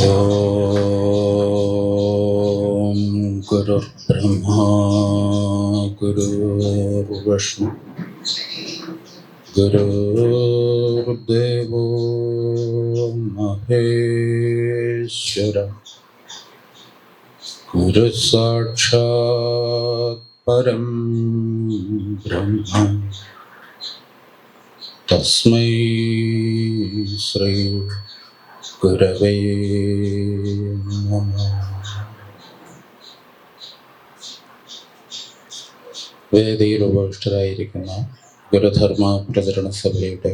ഓം ഗുരുർബ്രഹ്മാ ഗുരുർവിഷ്ണു ഗുരുർദേവോ മഹേശ്വര ഗുരു സാക്ഷാത് പരം ബ്രഹ്മ തസ്മൈ ശ്രീ ഗുരവേ നമഃ. വേദിയിൽ ഉപവിഷ്ടരായിരിക്കുന്ന ഗുരുധർമ്മ പ്രചരണ സഭയുടെ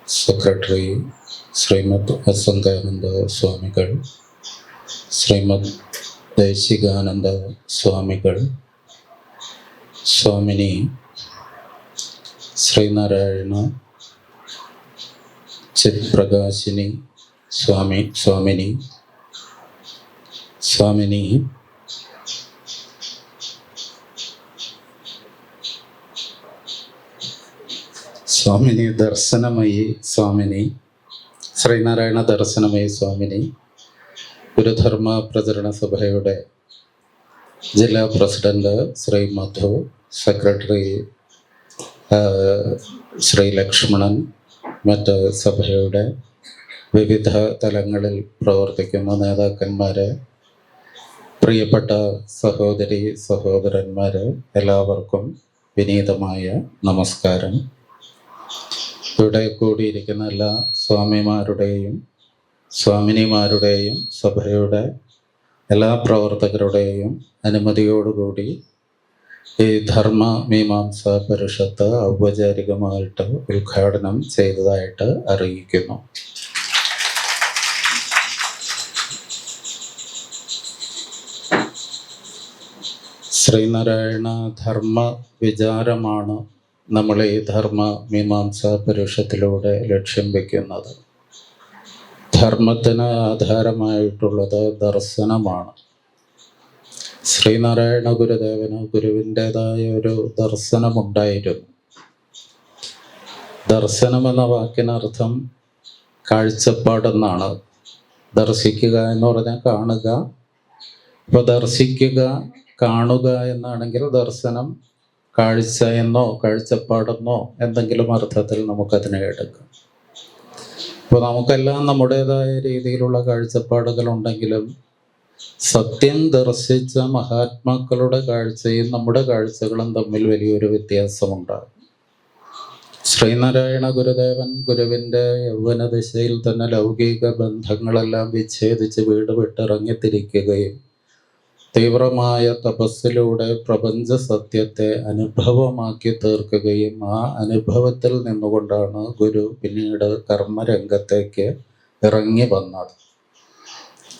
സെക്രട്ടറി ശ്രീമദ് അസംഗാനന്ദ സ്വാമികൾ, ശ്രീമദ് ദേശികാനന്ദ സ്വാമികൾ, സ്വാമിനി ശ്രീനാരായണ ചിത്പ്രകാശിനി സ്വാമിനി ദർശനമയി സ്വാമിനി, ശ്രീനാരായണ ദർശനമയി സ്വാമിനി, ഗുരുധർമ്മ പ്രചരണ സഭയുടെ ജില്ലാ പ്രസിഡന്റ് ശ്രീ മധു, സെക്രട്ടറി ശ്രീ ലക്ഷ്മണൻ, മറ്റ് സഭയുടെ വിവിധ തലങ്ങളിൽ പ്രവർത്തിക്കുന്ന നേതാക്കന്മാരെ, പ്രിയപ്പെട്ട സഹോദരി സഹോദരന്മാരെ, എല്ലാവർക്കും വിനീതമായ നമസ്കാരം. ഇവിടെ കൂടിയിരിക്കുന്ന എല്ലാ സ്വാമിമാരുടെയും സ്വാമിനിമാരുടെയും സഭയുടെ എല്ലാ പ്രവർത്തകരുടെയും അനുമതിയോടുകൂടി ഈ ധർമ്മ മീമാംസാ പരിഷത്ത് ഔപചാരികമായിട്ട് ഉദ്ഘാടനം ചെയ്തതായിട്ട് അറിയിക്കുന്നു. ശ്രീനാരായണ ധർമ്മ വിചാരമാണ് നമ്മൾ ഈ ധർമ്മ മീമാംസാ പരിഷത്തിലൂടെ ലക്ഷ്യം വയ്ക്കുന്നത്. ധർമ്മത്തിന് ആധാരമായിട്ടുള്ളത് ദർശനമാണ്. ശ്രീനാരായണ ഗുരുദേവന് ഗുരുവിൻ്റെതായ ഒരു ദർശനമുണ്ടായിരുന്നു. ദർശനം എന്ന വാക്കിനർത്ഥം കാഴ്ചപ്പാടെന്നാണ്. ദർശിക്കുക എന്ന് പറഞ്ഞാൽ കാണുക. ഇപ്പോൾ ദർശിക്കുക, കാണുക എന്നാണെങ്കിൽ ദർശനം കാഴ്ച എന്നോ കാഴ്ചപ്പാടെന്നോ എന്തെങ്കിലും അർത്ഥത്തിൽ നമുക്കതിനെ എടുക്കാം. ഇപ്പോൾ നമുക്കെല്ലാം നമ്മുടേതായ രീതിയിലുള്ള കാഴ്ചപ്പാടുകളുണ്ടെങ്കിലും സത്യം ദർശിച്ച മഹാത്മാക്കളുടെ കാഴ്ചയും നമ്മുടെ കാഴ്ചകളും തമ്മിൽ വലിയൊരു വ്യത്യാസമുണ്ടാകും. ശ്രീനാരായണ ഗുരുദേവൻ ഗുരുവിൻ്റെ യൗവന ദിശയിൽ തന്നെ ലൗകിക ബന്ധങ്ങളെല്ലാം വിച്ഛേദിച്ച് വീട് വിട്ടിറങ്ങിത്തിരിക്കുകയും തീവ്രമായ തപസ്സിലൂടെ പ്രപഞ്ച സത്യത്തെ അനുഭവമാക്കി തീർക്കുകയും ആ അനുഭവത്തിൽ നിന്നുകൊണ്ടാണ് ഗുരു പിന്നീട് കർമ്മരംഗത്തേക്ക് ഇറങ്ങി വന്നത്.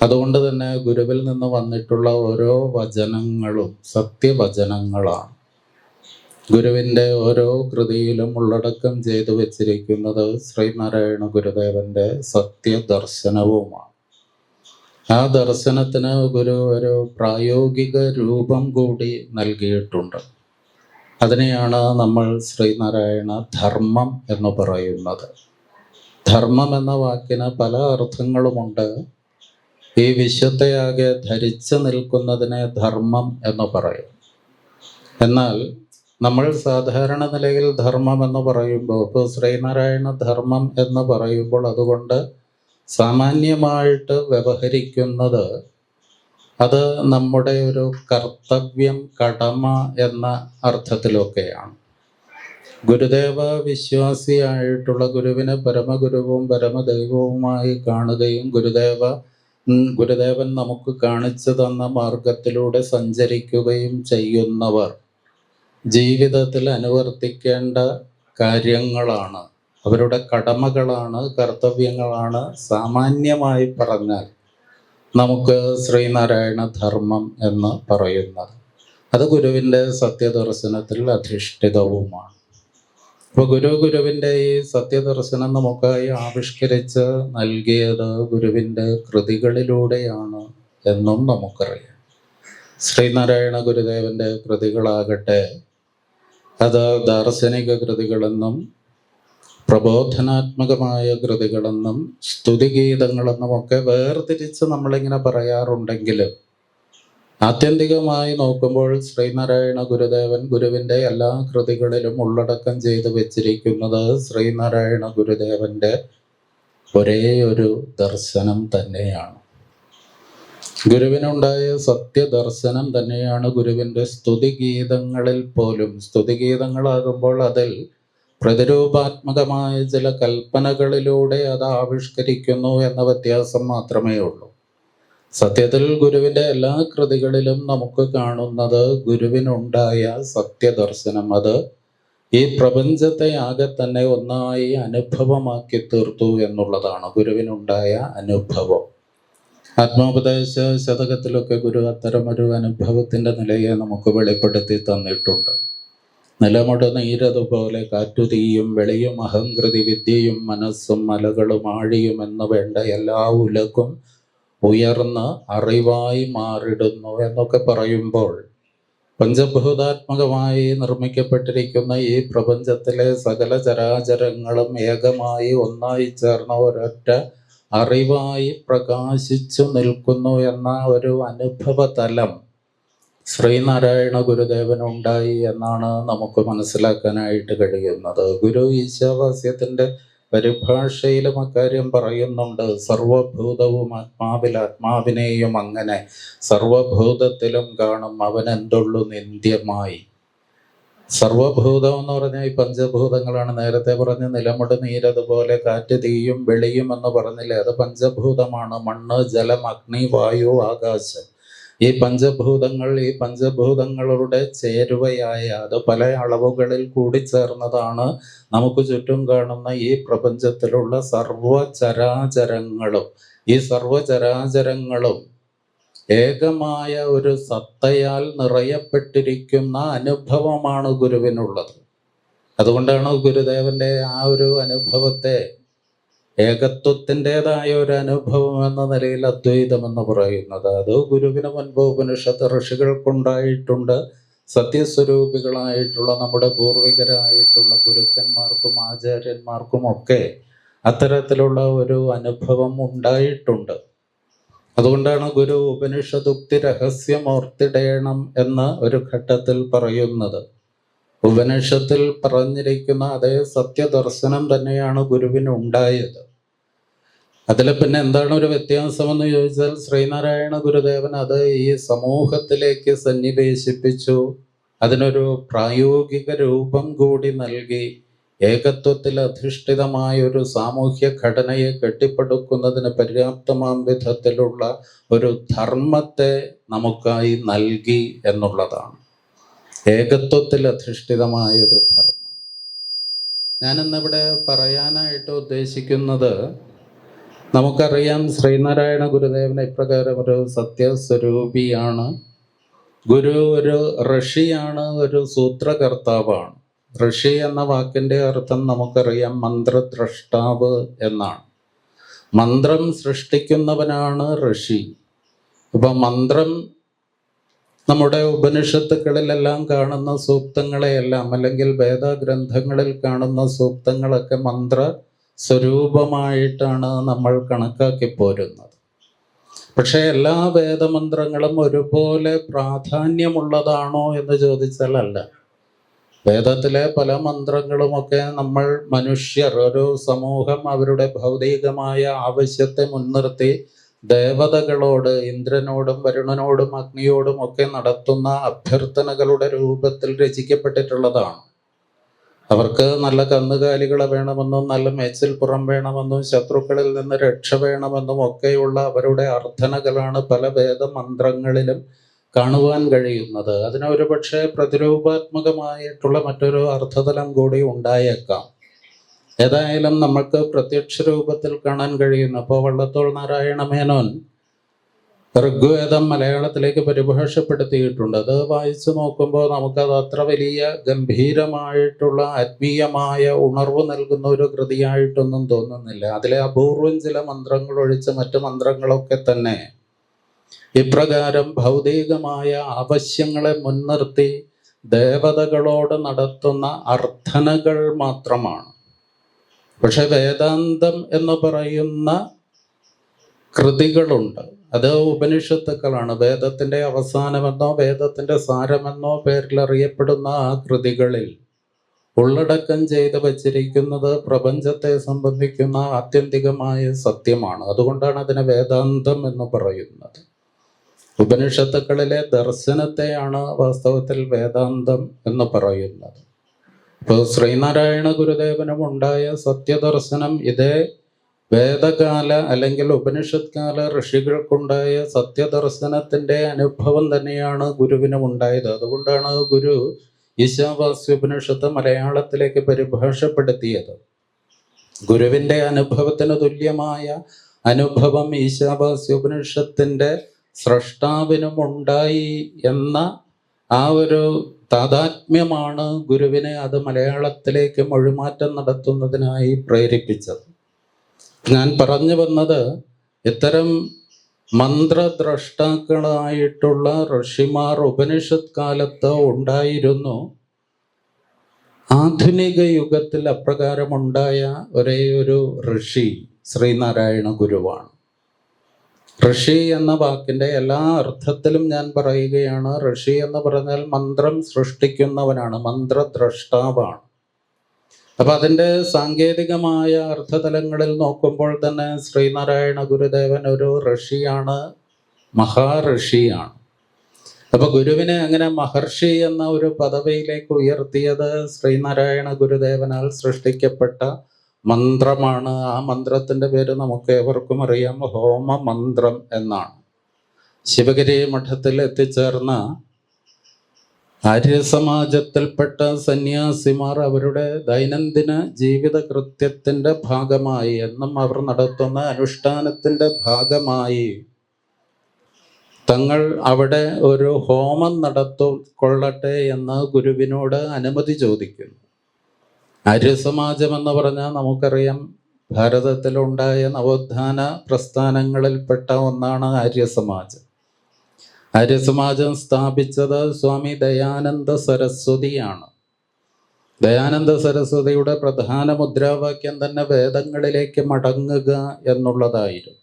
അതുകൊണ്ട് തന്നെ ഗുരുവിൽ നിന്ന് വന്നിട്ടുള്ള ഓരോ വചനങ്ങളും സത്യവചനങ്ങളാണ്. ഗുരുവിൻ്റെ ഓരോ കൃതിയിലും ഉള്ളടക്കം ചെയ്തു വച്ചിരിക്കുന്നത് ശ്രീനാരായണ ഗുരുദേവൻ്റെ സത്യദർശനവുമാണ്. ആ ദർശനത്തിന് ഗുരു ഒരു പ്രായോഗിക രൂപം കൂടി നൽകിയിട്ടുണ്ട്. അതിനെയാണ് നമ്മൾ ശ്രീനാരായണ ധർമ്മം എന്ന് പറയുന്നത്. ധർമ്മം എന്ന വാക്കിന് പല അർത്ഥങ്ങളുമുണ്ട്. ഈ വിശ്വത്തെയാകെ ധരിച്ചു നിൽക്കുന്നതിനെ ധർമ്മം എന്ന് പറയും. എന്നാൽ നമ്മൾ സാധാരണ നിലയിൽ ധർമ്മം എന്ന് പറയുമ്പോൾ, ഇപ്പോൾ ശ്രീനാരായണ ധർമ്മം എന്ന് പറയുമ്പോൾ അതുകൊണ്ട് സാമാന്യമായിട്ട് വ്യവഹരിക്കുന്നത് അത് നമ്മുടെ ഒരു കർത്തവ്യം, കടമ എന്ന അർത്ഥത്തിലൊക്കെയാണ്. ഗുരുദേവ വിശ്വാസിയായിട്ടുള്ള ഗുരുവിനെ പരമഗുരുവും പരമദൈവവുമായി കാണുകയും ഗുരുദേവൻ നമുക്ക് കാണിച്ചു തന്ന മാർഗത്തിലൂടെ സഞ്ചരിക്കുകയും ചെയ്യുന്നവർ ജീവിതത്തിൽ അനുവർത്തിക്കേണ്ട കാര്യങ്ങളാണ്, അവരുടെ കടമകളാണ്, കർത്തവ്യങ്ങളാണ് സാമാന്യമായി പറഞ്ഞാൽ നമുക്ക് ശ്രീനാരായണ ധർമ്മം എന്ന് പറയുന്നത്. അത് ഗുരുവിൻ്റെ സത്യദർശനത്തിൽ അധിഷ്ഠിതവുമാണ്. അപ്പോൾ ഗുരുവിൻ്റെ ഈ സത്യദർശനം നമുക്കായി ആവിഷ്കരിച്ച് നൽകിയത് ഗുരുവിൻ്റെ കൃതികളിലൂടെയാണ് എന്നും നമുക്കറിയാം. ശ്രീനാരായണ ഗുരുദേവൻ്റെ കൃതികളാകട്ടെ അത് ദാർശനിക കൃതികളെന്നും പ്രബോധനാത്മകമായ കൃതികളെന്നും സ്തുതിഗീതങ്ങളെന്നും ഒക്കെ വേർതിരിച്ച് നമ്മളിങ്ങനെ പറയാറുണ്ടെങ്കിലും ആത്യന്തികമായി നോക്കുമ്പോൾ ശ്രീനാരായണ ഗുരുദേവൻ ഗുരുവിൻ്റെ എല്ലാ കൃതികളിലും ഉള്ളടക്കം ചെയ്തു വെച്ചിരിക്കുന്നത് ശ്രീനാരായണ ഗുരുദേവൻ്റെ ഒരേ ഒരു ദർശനം തന്നെയാണ്. ഗുരുവിനുണ്ടായ സത്യദർശനം തന്നെയാണ് ഗുരുവിൻ്റെ സ്തുതിഗീതങ്ങളിൽ പോലും. സ്തുതിഗീതങ്ങളാകുമ്പോൾ അതിൽ പ്രതിരൂപാത്മകമായ ചില കൽപ്പനകളിലൂടെ അത് ആവിഷ്കരിക്കുന്നു എന്ന വ്യത്യാസം മാത്രമേ ഉള്ളൂ. സത്യത്തിൽ ഗുരുവിൻ്റെ എല്ലാ കൃതികളിലും നമുക്ക് കാണുന്നത് ഗുരുവിനുണ്ടായ സത്യദർശനം. അത് ഈ പ്രപഞ്ചത്തെ ആകെ തന്നെ ഒന്നായി അനുഭവമാക്കി തീർത്തു എന്നുള്ളതാണ് ഗുരുവിനുണ്ടായ അനുഭവം. ആത്മോപദേശ ശതകത്തിലൊക്കെ ഗുരു അത്തരമൊരു അനുഭവത്തിൻ്റെ നിലയെ നമുക്ക് വെളിപ്പെടുത്തി തന്നിട്ടുണ്ട്. നിലമുട നീരതുപോലെ കാറ്റുതീയും വെളിയും അഹങ്കൃതി വിദ്യയും മനസ്സും മലകളും ആഴിയും എന്ന് വേണ്ട എല്ലാ ഉലകും ഉയർന്ന് അറിവായി മാറിടുന്നു എന്നൊക്കെ പറയുമ്പോൾ പഞ്ചഭൂതാത്മകമായി നിർമ്മിക്കപ്പെട്ടിരിക്കുന്ന ഈ പ്രപഞ്ചത്തിലെ സകല ചരാചരങ്ങളും ഏകമായി ഒന്നായി ചേർന്ന ഒരൊറ്റ അറിവായി പ്രകാശിച്ചു നിൽക്കുന്നു എന്ന ഒരു അനുഭവ തലം ശ്രീനാരായണ ഗുരുദേവനുണ്ടായി എന്നാണ് നമുക്ക് മനസ്സിലാക്കാനായിട്ട് കഴിയുന്നത്. ഗുരു ഈശാവാസ്യത്തിൻ്റെ പരിഭാഷയിലും അക്കാര്യം പറയുന്നുണ്ട്. സർവഭൂതവും ആത്മാവിൽ ആത്മാവിനെയും അങ്ങനെ സർവഭൂതത്തിലും കാണും അവനെന്തുള്ളു നിന്ദ്യമായി. സർവഭൂതം എന്ന് പറഞ്ഞാൽ ഈ പഞ്ചഭൂതങ്ങളാണ്. നേരത്തെ പറഞ്ഞ് നിലമുട് നീരതുപോലെ കാറ്റ് തീയും വെളിയും എന്ന് പറഞ്ഞില്ലേ, അത് പഞ്ചഭൂതമാണ്. മണ്ണ്, ജലം, അഗ്നി, വായു, ആകാശം. ഈ പഞ്ചഭൂതങ്ങൾ ഈ പഞ്ചഭൂതങ്ങളുടെ ചേരുവയായ അത് പല അളവുകളിൽ കൂടിച്ചേർന്നതാണ് നമുക്ക് ചുറ്റും കാണുന്ന ഈ പ്രപഞ്ചത്തിലുള്ള സർവചരാചരങ്ങളും. ഈ സർവചരാചരങ്ങളും ഏകമായ ഒരു സത്തയാൽ നിറയപ്പെട്ടിരിക്കുന്ന അനുഭവമാണ് ഗുരുവിനുള്ളത്. അതുകൊണ്ടാണ് ഗുരുദേവന്റെ ആ ഒരു അനുഭവത്തെ ഏകത്വത്തിൻ്റെതായ ഒരു അനുഭവം എന്ന നിലയിൽ അദ്വൈതം എന്ന് പറയുന്നത്. അത് ഗുരുവിന് മുൻപ് ഉപനിഷത്ത് ഋഷികൾക്കുണ്ടായിട്ടുണ്ട്. സത്യസ്വരൂപികളായിട്ടുള്ള നമ്മുടെ പൂർവികരായിട്ടുള്ള ഗുരുക്കന്മാർക്കും ആചാര്യന്മാർക്കും ഒക്കെ അത്തരത്തിലുള്ള ഒരു അനുഭവം ഉണ്ടായിട്ടുണ്ട്. അതുകൊണ്ടാണ് ഗുരു ഉപനിഷദുക്തി രഹസ്യം ഓർത്തിടേണം എന്ന് ഒരു ഘട്ടത്തിൽ പറയുന്നത്. ഉപനിഷത്തിൽ പറഞ്ഞിരിക്കുന്ന അതേ സത്യദർശനം തന്നെയാണ് ഗുരുവിനുണ്ടായത്. അതിൽ പിന്നെ എന്താണ് ഒരു വ്യത്യാസമെന്ന് ചോദിച്ചാൽ ശ്രീനാരായണ ഗുരുദേവൻ അത് ഈ സമൂഹത്തിലേക്ക് സന്നിവേശിപ്പിച്ചു. അതിനൊരു പ്രായോഗിക രൂപം കൂടി നൽകി. ഏകത്വത്തിൽ അധിഷ്ഠിതമായ ഒരു സാമൂഹ്യ ഘടനയെ കെട്ടിപ്പടുക്കുന്നതിന് പര്യാപ്തമാം വിധത്തിലുള്ള ഒരു ധർമ്മത്തെ നമുക്കായി നൽകി എന്നുള്ളതാണ്. ഏകത്വത്തിൽ അധിഷ്ഠിതമായ ഒരു ധർമ്മം. ഞാനിന്നിവിടെ പറയാനായിട്ട് ഉദ്ദേശിക്കുന്നത്, നമുക്കറിയാം ശ്രീനാരായണ ഗുരുദേവൻ ഇപ്രകാരം ഒരു സത്യസ്വരൂപിയാണ്. ഗുരു ഒരു ഋഷിയാണ്, ഒരു സൂത്രകർത്താവാണ്. ഋഷി എന്ന വാക്കിൻ്റെ അർത്ഥം നമുക്കറിയാം മന്ത്രദ്രഷ്ടാവ് എന്നാണ്. മന്ത്രം സൃഷ്ടിക്കുന്നവനാണ് ഋഷി. ഇപ്പം മന്ത്രം നമ്മുടെ ഉപനിഷത്തുക്കളിലെല്ലാം കാണുന്ന സൂക്തങ്ങളെയെല്ലാം അല്ലെങ്കിൽ വേദഗ്രന്ഥങ്ങളിൽ കാണുന്ന സൂക്തങ്ങളൊക്കെ മന്ത്ര സ്വരൂപമായിട്ടാണ് നമ്മൾ കണക്കാക്കി പോരുന്നത്. പക്ഷെ എല്ലാ വേദമന്ത്രങ്ങളും ഒരുപോലെ പ്രാധാന്യമുള്ളതാണോ എന്ന് ചോദിച്ചാൽ അല്ല. വേദത്തിലെ പല മന്ത്രങ്ങളുമൊക്കെ നമ്മൾ മനുഷ്യർ, ഒരു സമൂഹം അവരുടെ ഭൗതികമായ ആവശ്യത്തെ മുൻനിർത്തി ദേവതകളോട്, ഇന്ദ്രനോടും വരുണനോടും അഗ്നിയോടും ഒക്കെ നടത്തുന്ന അഭ്യർത്ഥനകളുടെ രൂപത്തിൽ രചിക്കപ്പെട്ടിട്ടുള്ളതാണ്. അവർക്ക് നല്ല കന്നുകാലികളെ വേണമെന്നും നല്ല മേച്ചിൽപ്പുറം വേണമെന്നും ശത്രുക്കളിൽ നിന്ന് രക്ഷ വേണമെന്നും ഒക്കെയുള്ള അവരുടെ അർത്ഥനകളാണ് പല വേദമന്ത്രങ്ങളിലും കാണുവാൻ കഴിയുന്നത്. അതിന് ഒരു പക്ഷേ പ്രതിരൂപാത്മകമായിട്ടുള്ള മറ്റൊരു അർത്ഥതലം കൂടി ഉണ്ടായേക്കാം. ഏതായാലും നമുക്ക് പ്രത്യക്ഷ രൂപത്തിൽ കാണാൻ കഴിയുന്നു. അപ്പോൾ വള്ളത്തോൾ നാരായണ മേനോൻ ഋഗ്വേദം മലയാളത്തിലേക്ക് പരിഭാഷപ്പെടുത്തിയിട്ടുണ്ട്. അത് വായിച്ചു നോക്കുമ്പോൾ നമുക്കത് അത്ര വലിയ ഗംഭീരമായിട്ടുള്ള ആത്മീയമായ ഉണർവ് നൽകുന്ന ഒരു കൃതിയായിട്ടൊന്നും തോന്നുന്നില്ല. അതിലെ അപൂർവം ചില മന്ത്രങ്ങൾ ഒഴിച്ച് മറ്റു മന്ത്രങ്ങളൊക്കെ തന്നെ ഇപ്രകാരം ഭൗതികമായ ആവശ്യങ്ങളെ മുൻനിർത്തി ദേവതകളോട് നടത്തുന്ന അർത്ഥനകൾ മാത്രമാണ്. പക്ഷെ വേദാന്തം എന്ന് പറയുന്ന കൃതികളുണ്ട്. അത് ഉപനിഷത്തുക്കളാണ്. വേദത്തിന്റെ അവസാനമെന്നോ വേദത്തിന്റെ സാരമെന്നോ പേരിൽ അറിയപ്പെടുന്ന ആ കൃതികളിൽ ഉള്ളടക്കം ചെയ്ത് വച്ചിരിക്കുന്നത് പ്രപഞ്ചത്തെ സംബന്ധിക്കുന്ന ആത്യന്തികമായ സത്യമാണ്. അതുകൊണ്ടാണ് അതിനെ വേദാന്തം എന്ന് പറയുന്നത്. ഉപനിഷത്തുക്കളിലെ ദർശനത്തെയാണ് വാസ്തവത്തിൽ വേദാന്തം എന്ന് പറയുന്നത്. ഇപ്പോൾ ശ്രീനാരായണ ഗുരുദേവനും ഉണ്ടായ സത്യദർശനം ഇതേ വേദകാല അല്ലെങ്കിൽ ഉപനിഷത്ത് കാല ഋഷികൾക്കുണ്ടായ സത്യദർശനത്തിന്റെ അനുഭവം തന്നെയാണ് ഗുരുവിനും ഉണ്ടായത്. അതുകൊണ്ടാണ് ഗുരു ഈശാവാസ്യോപനിഷത്ത് മലയാളത്തിലേക്ക് പരിഭാഷപ്പെടുത്തിയത്. ഗുരുവിന്റെ അനുഭവത്തിന് തുല്യമായ അനുഭവം ഈശാവാസ്യോപനിഷത്തിന്റെ സ്രഷ്ടാവിനും ഉണ്ടായി എന്ന ആ ഒരു താദാത്മ്യമാണ് ഗുരുവിനെ അത് മലയാളത്തിലേക്ക് മൊഴിമാറ്റം നടത്തുന്നതിനായി പ്രേരിപ്പിച്ചത്. ഞാൻ പറഞ്ഞു വന്നത്, ഇത്തരം മന്ത്രദ്രഷ്ടാക്കളായിട്ടുള്ള ഋഷിമാർ ഉപനിഷത്ത് കാലത്ത് ഉണ്ടായിരുന്നു. ആധുനിക യുഗത്തിൽ അപ്രകാരമുണ്ടായ ഒരേ ഒരു ഋഷി ശ്രീനാരായണ ഗുരുവാണ്. ഋഷി എന്ന വാക്കിന്റെ എല്ലാ അർത്ഥത്തിലും ഞാൻ പറയുകയാണ്. ഋഷി എന്ന് പറഞ്ഞാൽ മന്ത്രം സൃഷ്ടിക്കുന്നവനാണ്, മന്ത്രദ്രഷ്ടാവാണ്. അപ്പൊ അതിൻ്റെ സാങ്കേതികമായ അർത്ഥതലങ്ങളിൽ നോക്കുമ്പോൾ തന്നെ ശ്രീനാരായണ ഗുരുദേവൻ ഒരു ഋഷിയാണ്, മഹാഋഷിയാണ്. അപ്പൊ ഗുരുവിനെ അങ്ങനെ മഹർഷി എന്ന ഒരു പദവിയിലേക്ക് ഉയർത്തിയത് ശ്രീനാരായണ ഗുരുദേവനാൽ സൃഷ്ടിക്കപ്പെട്ട മന്ത്രമാണ്. ആ മന്ത്രത്തിന്റെ പേര് നമുക്ക് ഏവർക്കും അറിയാം, ഹോമ മന്ത്രം എന്നാണ്. ശിവഗിരി മഠത്തിൽ എത്തിച്ചേർന്ന ആര്യസമാജത്തിൽപ്പെട്ട സന്യാസിമാർ അവരുടെ ദൈനംദിന ജീവിത കൃത്യത്തിൻ്റെ ഭാഗമായി, എന്നും അവർ നടത്തുന്ന അനുഷ്ഠാനത്തിൻ്റെ ഭാഗമായി തങ്ങൾ അവിടെ ഒരു ഹോമം കൊള്ളട്ടെ എന്ന് ഗുരുവിനോട് അനുമതി ചോദിക്കുന്നു. ആര്യസമാജം എന്ന് പറഞ്ഞാൽ നമുക്കറിയാം, ഭാരതത്തിലുണ്ടായ നവോത്ഥാന പ്രസ്ഥാനങ്ങളിൽപ്പെട്ട ഒന്നാണ് ആര്യസമാജം. ആര്യസമാജം സ്ഥാപിച്ചത് സ്വാമി ദയാനന്ദ സരസ്വതിയാണ്. ദയാനന്ദ സരസ്വതിയുടെ പ്രധാന മുദ്രാവാക്യം തന്നെ വേദങ്ങളിലേക്ക് മടങ്ങുക എന്നുള്ളതായിരുന്നു.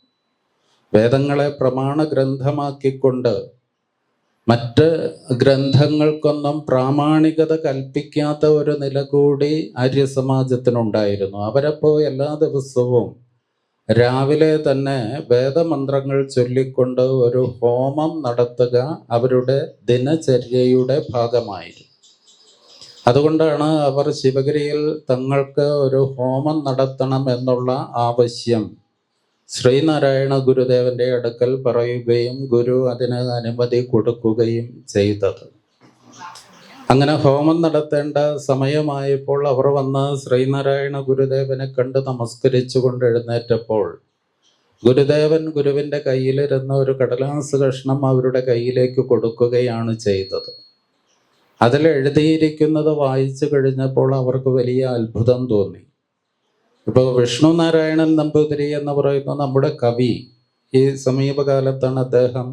വേദങ്ങളെ പ്രമാണ ഗ്രന്ഥമാക്കിക്കൊണ്ട് മറ്റ് ഗ്രന്ഥങ്ങൾക്കൊന്നും പ്രാമാണികത കൽപ്പിക്കാത്ത ഒരു നില കൂടി ആര്യസമാജത്തിനുണ്ടായിരുന്നു. അവരപ്പോൾ എല്ലാ ദിവസവും രാവിലെ തന്നെ വേദമന്ത്രങ്ങൾ ചൊല്ലിക്കൊണ്ട് ഒരു ഹോമം നടത്തുക അവരുടെ ദിനചര്യയുടെ ഭാഗമായിരുന്നു. അതുകൊണ്ടാണ് അവർ ശിവഗിരിയിൽ തങ്ങൾക്ക് ഒരു ഹോമം നടത്തണം എന്നുള്ള ആവശ്യം ശ്രീനാരായണ ഗുരുദേവന്റെ അടുക്കൽ പറയുകയും ഗുരു അതിന് അനുമതി കൊടുക്കുകയും ചെയ്തത്. അങ്ങനെ ഹോമം നടത്തേണ്ട സമയമായപ്പോൾ അവർ വന്ന് ശ്രീനാരായണ ഗുരുദേവനെ കണ്ട് നമസ്കരിച്ചു കൊണ്ട് എഴുന്നേറ്റപ്പോൾ ഗുരുദേവൻ ഗുരുവിൻ്റെ കയ്യിലിരുന്ന ഒരു കടലാസ് കഷ്ണം അവരുടെ കയ്യിലേക്ക് കൊടുക്കുകയാണ് ചെയ്തത്. അതിൽ എഴുതിയിരിക്കുന്നത് വായിച്ചു കഴിഞ്ഞപ്പോൾ അവർക്ക് വലിയ അത്ഭുതം തോന്നി. ഇപ്പോൾ വിഷ്ണു നാരായണൻ നമ്പൂതിരി എന്ന് പറയുന്ന നമ്മുടെ കവി, ഈ സമീപകാലത്താണ് അദ്ദേഹം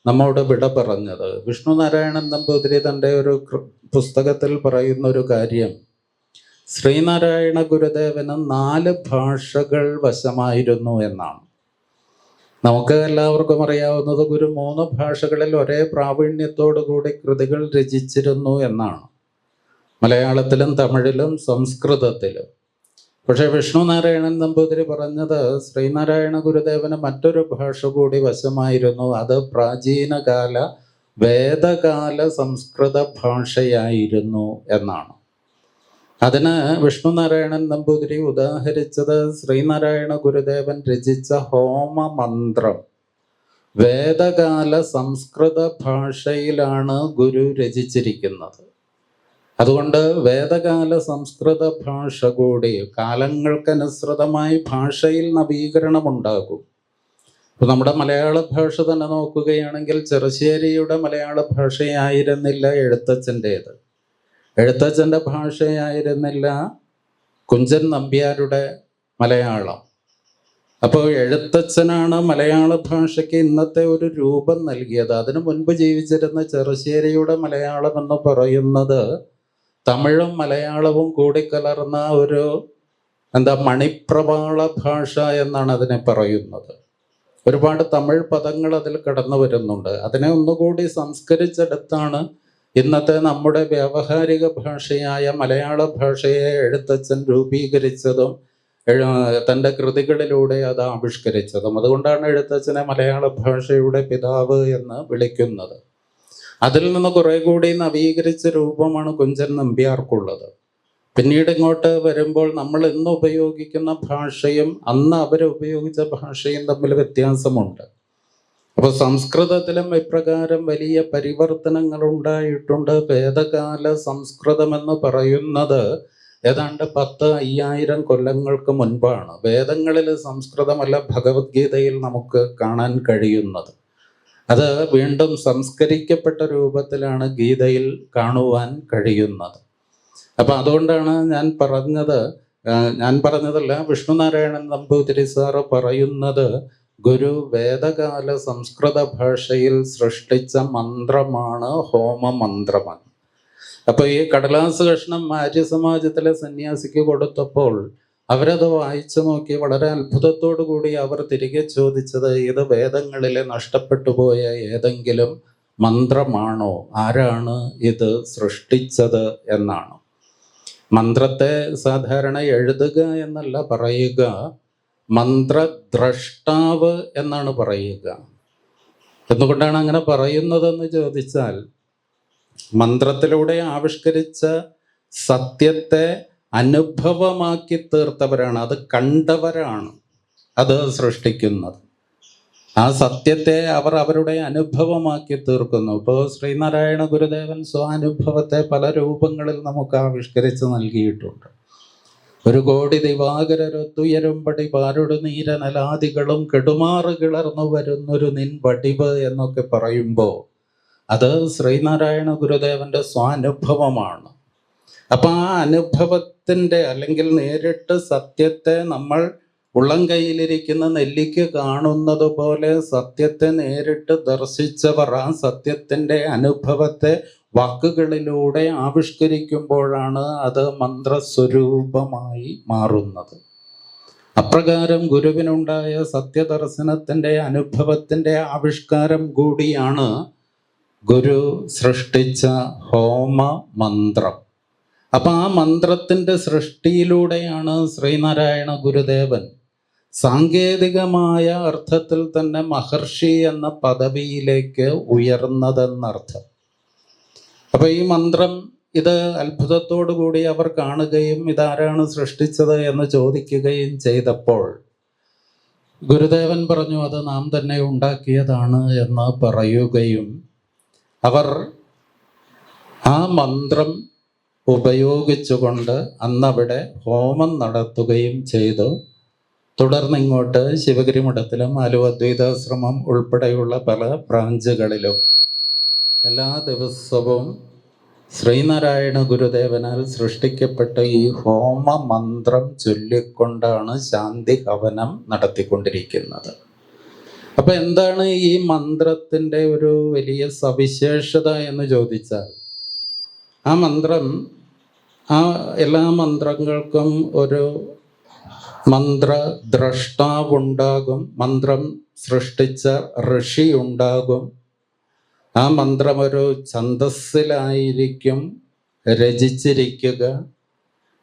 നമ്മോട് വിട പറഞ്ഞത്. വിഷ്ണു നാരായണൻ നമ്പൂതിരി തൻ്റെ ഒരു പുസ്തകത്തിൽ പറയുന്ന ഒരു കാര്യം, ശ്രീനാരായണ ഗുരുദേവന് 4 ഭാഷകൾ വശമായിരുന്നു എന്നാണ്. നമുക്ക് എല്ലാവർക്കും അറിയാവുന്നത് ഗുരു 3 ഭാഷകളിൽ ഒരേ പ്രാവീണ്യത്തോടു കൂടി കൃതികൾ രചിച്ചിരുന്നു എന്നാണ്, മലയാളത്തിലും തമിഴിലും സംസ്കൃതത്തിലും. പക്ഷെ വിഷ്ണു നാരായണൻ നമ്പൂതിരി പറഞ്ഞത് ശ്രീനാരായണ ഗുരുദേവന് മറ്റൊരു ഭാഷ കൂടി വശമായിരുന്നു. അത് പ്രാചീനകാല വേദകാല സംസ്കൃത ഭാഷയായിരുന്നു എന്നാണ്. അതിന് വിഷ്ണു നാരായണൻ നമ്പൂതിരി ഉദാഹരിച്ചത് ശ്രീനാരായണ ഗുരുദേവൻ രചിച്ച ഹോമമന്ത്രം വേദകാല സംസ്കൃത ഭാഷയിലാണ് ഗുരു രചിച്ചിരിക്കുന്നത്. അതുകൊണ്ട് വേദകാല സംസ്കൃത ഭാഷ കൂടി കാലങ്ങൾക്കനുസൃതമായി ഭാഷയിൽ നവീകരണമുണ്ടാകും. ഇപ്പം നമ്മുടെ മലയാള ഭാഷ തന്നെ നോക്കുകയാണെങ്കിൽ ചെറുശ്ശേരിയുടെ മലയാള ഭാഷയായിരുന്നില്ല എഴുത്തച്ഛൻ്റേത്, എഴുത്തച്ഛൻ്റെ ഭാഷയായിരുന്നില്ല കുഞ്ചൻ നമ്പ്യാരുടെ മലയാളം. അപ്പോൾ എഴുത്തച്ഛനാണ് മലയാള ഭാഷയ്ക്ക് ഇന്നത്തെ ഒരു രൂപം നൽകിയത്. അതിനു മുൻപ് ജീവിച്ചിരുന്ന ചെറുശ്ശേരിയുടെ മലയാളം എന്ന് പറയുന്നത് തമിഴും മലയാളവും കൂടിക്കലർന്ന ഒരു എന്താ മണിപ്രവാള ഭാഷ എന്നാണ് അതിനെ പറയുന്നത്. ഒരുപാട് തമിഴ് പദങ്ങൾ അതിൽ കടന്നു വരുന്നുണ്ട്. അതിനെ ഒന്നുകൂടി സംസ്കരിച്ചെടുത്താണ് ഇന്നത്തെ നമ്മുടെ വ്യാവഹാരിക ഭാഷയായ മലയാള ഭാഷയെ എഴുത്തച്ഛൻ രൂപീകരിച്ചതും തൻ്റെ കൃതികളിലൂടെ അത് ആവിഷ്കരിച്ചതും. അതുകൊണ്ടാണ് എഴുത്തച്ഛനെ മലയാള ഭാഷയുടെ പിതാവ് എന്ന് വിളിക്കുന്നത്. അതിൽ നിന്ന് കുറെ കൂടി നവീകരിച്ച രൂപമാണ് കുഞ്ചൻ നമ്പ്യാർക്കുള്ളത്. പിന്നീട് ഇങ്ങോട്ട് വരുമ്പോൾ നമ്മൾ ഇന്ന് ഉപയോഗിക്കുന്ന ഭാഷയും അന്ന് അവരുപയോഗിച്ച ഭാഷയും തമ്മിൽ വ്യത്യാസമുണ്ട്. അപ്പോൾ സംസ്കൃതത്തിലും ഇപ്രകാരം വലിയ പരിവർത്തനങ്ങൾ ഉണ്ടായിട്ടുണ്ട്. വേദകാല സംസ്കൃതം എന്ന് പറയുന്നത് ഏതാണ്ട് 10,000-5,000 കൊല്ലങ്ങൾക്ക് മുൻപാണ്. വേദങ്ങളിൽ സംസ്കൃതമല്ല ഭഗവത്ഗീതയിൽ നമുക്ക് കാണാൻ കഴിയുന്നത്. അത് വീണ്ടും സംസ്കരിക്കപ്പെട്ട രൂപത്തിലാണ് ഗീതയിൽ കാണുവാൻ കഴിയുന്നത്. അപ്പം അതുകൊണ്ടാണ് ഞാൻ പറഞ്ഞതല്ല, വിഷ്ണുനാരായണൻ നമ്പൂതിരി സാറ് പറയുന്നത് ഗുരു വേദകാല സംസ്കൃത ഭാഷയിൽ സൃഷ്ടിച്ച മന്ത്രമാണ് ഹോമമന്ത്രമാണ്. അപ്പൊ ഈ കടലാസ് കഷ്ണം ആര്യ സമാജത്തിലെ സന്യാസിക്ക് കൊടുത്തപ്പോൾ അവരത് വായിച്ചു നോക്കി വളരെ അത്ഭുതത്തോടു കൂടി അവർ തിരികെ ചോദിച്ചത്, ഇത് വേദങ്ങളിലെ നഷ്ടപ്പെട്ടു പോയ ഏതെങ്കിലും മന്ത്രമാണോ, ആരാണ് ഇത് സൃഷ്ടിച്ചത് എന്നാണ്. മന്ത്രത്തെ സാധാരണ എഴുതുക എന്നല്ല പറയുക, മന്ത്രദ്രഷ്ടാവ് എന്നാണ് പറയുക. എന്തുകൊണ്ടാണ് അങ്ങനെ പറയുന്നതെന്ന് ചോദിച്ചാൽ, മന്ത്രത്തിലൂടെ ആവിഷ്കരിച്ച സത്യത്തെ അനുഭവമാക്കി തീർത്തവരാണ്, അത് കണ്ടവരാണ് അത് സൃഷ്ടിക്കുന്നത്. ആ സത്യത്തെ അവർ അവരുടെ അനുഭവമാക്കി തീർക്കുന്നു. ഇപ്പോൾ ശ്രീനാരായണ ഗുരുദേവൻ സ്വാനുഭവത്തെ പല രൂപങ്ങളിൽ നമുക്ക് ആവിഷ്കരിച്ച് നൽകിയിട്ടുണ്ട്. 1 കോടി ദിവാകരൊത്തുയരുംപടി പാരുട് നീരനലാദികളും കെടുമാറ് കിളർന്നു വരുന്നൊരു നിൻ വടിവ് എന്നൊക്കെ പറയുമ്പോൾ അത് ശ്രീനാരായണ ഗുരുദേവന്റെ സ്വാനുഭവമാണ്. അപ്പൊ ആ അനുഭവത്തിന്റെ അല്ലെങ്കിൽ നേരിട്ട് സത്യത്തെ നമ്മൾ ഉള്ളം കയ്യിലിരിക്കുന്ന നെല്ലിക്ക് കാണുന്നത് പോലെ സത്യത്തെ നേരിട്ട് ദർശിച്ചവർ ആ സത്യത്തിന്റെ അനുഭവത്തെ വാക്കുകളിലൂടെ ആവിഷ്കരിക്കുമ്പോഴാണ് അത് മന്ത്രസ്വരൂപമായി മാറുന്നത്. അപ്രകാരം ഗുരുവിനുണ്ടായ സത്യദർശനത്തിന്റെ അനുഭവത്തിന്റെ ആവിഷ്കാരം കൂടിയാണ് ഗുരു സൃഷ്ടിച്ച ഹോമ മന്ത്രം. അപ്പൊ ആ മന്ത്രത്തിന്റെ സൃഷ്ടിയിലൂടെയാണ് ശ്രീനാരായണ ഗുരുദേവൻ സാങ്കേതികമായ അർത്ഥത്തിൽ തന്നെ മഹർഷി എന്ന പദവിയിലേക്ക് ഉയർന്നതെന്നർത്ഥം. അപ്പൊ ഈ മന്ത്രം ഇത് അത്ഭുതത്തോടു കൂടി അവർ കാണുകയും ഇതാരാണ് സൃഷ്ടിച്ചത് എന്ന് ചോദിക്കുകയും ചെയ്തപ്പോൾ ഗുരുദേവൻ പറഞ്ഞു, അത് നാം തന്നെ ഉണ്ടാക്കിയതാണ് എന്ന് പറയുകയും അവർ ആ മന്ത്രം ഉപയോഗിച്ചുകൊണ്ട് അന്നവിടെ ഹോമം നടത്തുകയും ചെയ്തു. തുടർന്ന് ഇങ്ങോട്ട് ശിവഗിരി മഠത്തിലും ആലുവ അദ്വൈതാശ്രമം ഉൾപ്പെടെയുള്ള പല ബ്രാഞ്ചുകളിലും എല്ലാ ദിവസവും ശ്രീനാരായണ ഗുരുദേവനാൽ സൃഷ്ടിക്കപ്പെട്ട ഈ ഹോമ മന്ത്രം ചൊല്ലിക്കൊണ്ടാണ് ശാന്തി ഹവനം നടത്തിക്കൊണ്ടിരിക്കുന്നത്. അപ്പൊ എന്താണ് ഈ മന്ത്രത്തിന്റെ ഒരു വലിയ സവിശേഷത എന്ന് ചോദിച്ചാൽ, ആ മന്ത്രം എല്ലാ മന്ത്രങ്ങൾക്കും ഒരു മന്ത്രദ്രഷ്ടാവുണ്ടാകും, മന്ത്രം സൃഷ്ടിച്ച ഋഷി ഉണ്ടാകും. ആ മന്ത്രം ഒരു ഛന്ദസ്സിലായിരിക്കും രചിച്ചിരിക്കുക.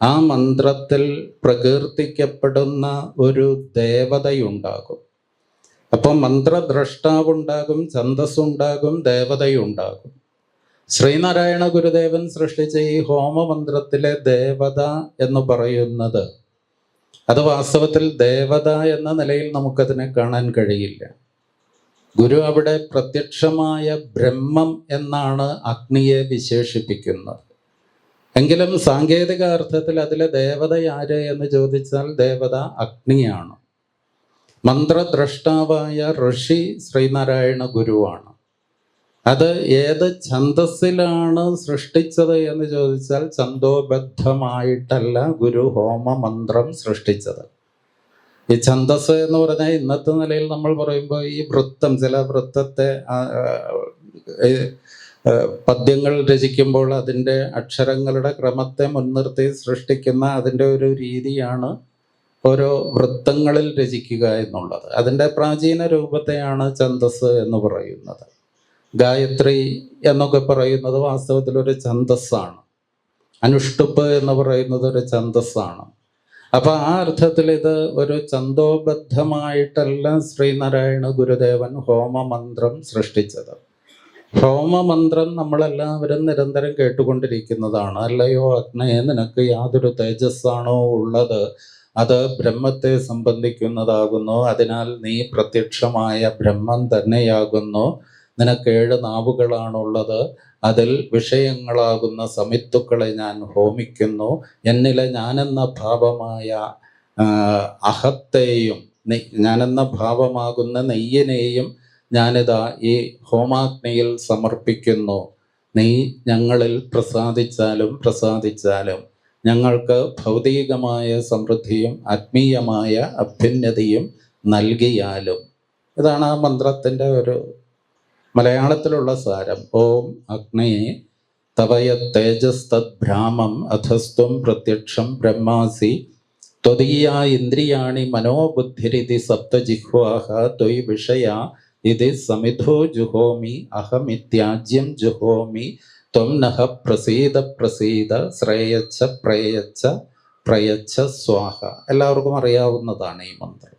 ആ മന്ത്രത്തിൽ പ്രകീർത്തിക്കപ്പെടുന്ന ഒരു ദേവതയുണ്ടാകും. അപ്പം മന്ത്രദ്രഷ്ടാവുണ്ടാകും, ഛന്ദസ്സുണ്ടാകും, ദേവതയുണ്ടാകും. ശ്രീനാരായണ ഗുരുദേവൻ സൃഷ്ടിച്ച ഈ ഹോമമന്ത്രത്തിലെ ദേവത എന്ന് പറയുന്നത് അത് വാസ്തവത്തിൽ ദേവത എന്ന നിലയിൽ നമുക്കതിനെ കാണാൻ കഴിയില്ല. ഗുരു അവിടെ പ്രത്യക്ഷമായ ബ്രഹ്മം എന്നാണ് അഗ്നിയെ വിശേഷിപ്പിക്കുന്നത്. എങ്കിലും സാങ്കേതിക അർത്ഥത്തിൽ അതിലെ ദേവത ആര് എന്ന് ചോദിച്ചാൽ ദേവത അഗ്നിയാണ്. മന്ത്രദ്രഷ്ടാവായ ഋഷി ശ്രീനാരായണ ഗുരുവാണ്. അത് ഏത് ഛന്ദസ്സിലാണ് സൃഷ്ടിച്ചത് എന്ന് ചോദിച്ചാൽ ഛന്ദോബദ്ധമായിട്ടല്ല ഗുരു ഹോമമന്ത്രം സൃഷ്ടിച്ചത്. ഈ ഛന്ദസ് എന്ന് പറഞ്ഞാൽ ഇന്നത്തെ നിലയിൽ നമ്മൾ പറയുമ്പോൾ ഈ വൃത്തം, ചില വൃത്തത്തെ പദ്യങ്ങൾ രചിക്കുമ്പോൾ അതിൻ്റെ അക്ഷരങ്ങളുടെ ക്രമത്തെ മുൻനിർത്തി സൃഷ്ടിക്കുന്ന അതിൻ്റെ ഒരു രീതിയാണ് ഓരോ വൃത്തങ്ങളിൽ രചിക്കുക എന്നുള്ളത്. അതിൻ്റെ പ്രാചീന രൂപത്തെയാണ് ഛന്ദസ് എന്ന് പറയുന്നത്. ഗായത്രി എന്നൊക്കെ പറയുന്നത് വാസ്തവത്തിൽ ഒരു ഛന്ദസ്സാണ്. അനുഷ്ടുപ്പ് എന്ന് പറയുന്നത് ഒരു ഛന്ദസ്സാണ്. അപ്പൊ ആ അർത്ഥത്തിൽ ഇത് ഒരു ഛന്ദോബദ്ധമായിട്ടല്ല ശ്രീനാരായണ ഗുരുദേവൻ ഹോമമന്ത്രം സൃഷ്ടിച്ചത്. ഹോമമന്ത്രം നമ്മളെല്ലാവരും നിരന്തരം കേട്ടുകൊണ്ടിരിക്കുന്നതാണ്. അല്ലയോ അഗ്നയെ, നിനക്ക് യാതൊരു തേജസ്സാണോ ഉള്ളത്, അത് ബ്രഹ്മത്തെ സംബന്ധിക്കുന്നതാകുന്നു. അതിനാൽ നീ പ്രത്യക്ഷമായ ബ്രഹ്മം തന്നെയാകുന്നു. നിനക്ക് 7 നാവുകളാണുള്ളത്. അതിൽ വിഷയങ്ങളാകുന്ന സമിത്തുക്കളെ ഞാൻ ഹോമിക്കുന്നു. എന്നിലെ ഞാനെന്ന ഭാവമായ അഹത്തെയും ഞാനെന്ന ഭാവമാകുന്ന നെയ്യനെയും ഞാനിതാ ഈ ഹോമാഗ്നിയിൽ സമർപ്പിക്കുന്നു. നീ ഞങ്ങളിൽ പ്രസാദിച്ചാലും ഞങ്ങൾക്ക് ഭൗതികമായ സമൃദ്ധിയും ആത്മീയമായ അഭ്യുന്നതിയും നൽകിയാലും. ഇതാണ് ആ മന്ത്രത്തിൻ്റെ ഒരു മലയാളത്തിലുള്ള സാരം. ഓം അഗ്നയെ തവയ തേജസ്തദ് ഭ്രാമം അധസ്ത്വം പ്രത്യക്ഷം ബ്രഹ്മാസി ത്വദീയ ഇന്ദ്രിയാണി മനോബുദ്ധിരിതി സപ്തജിഹ്വാഹ ത്വയി വിഷയ ഇത് സമിധോ ജുഹോമി അഹമിത്യാജ്യം ജുഹോമി ത്വം നഹ പ്രസീദ ശ്രേയച്ച പ്രയച്ഛ സ്വാഹ. എല്ലാവർക്കും അറിയാവുന്നതാണ് ഈ മന്ത്രം.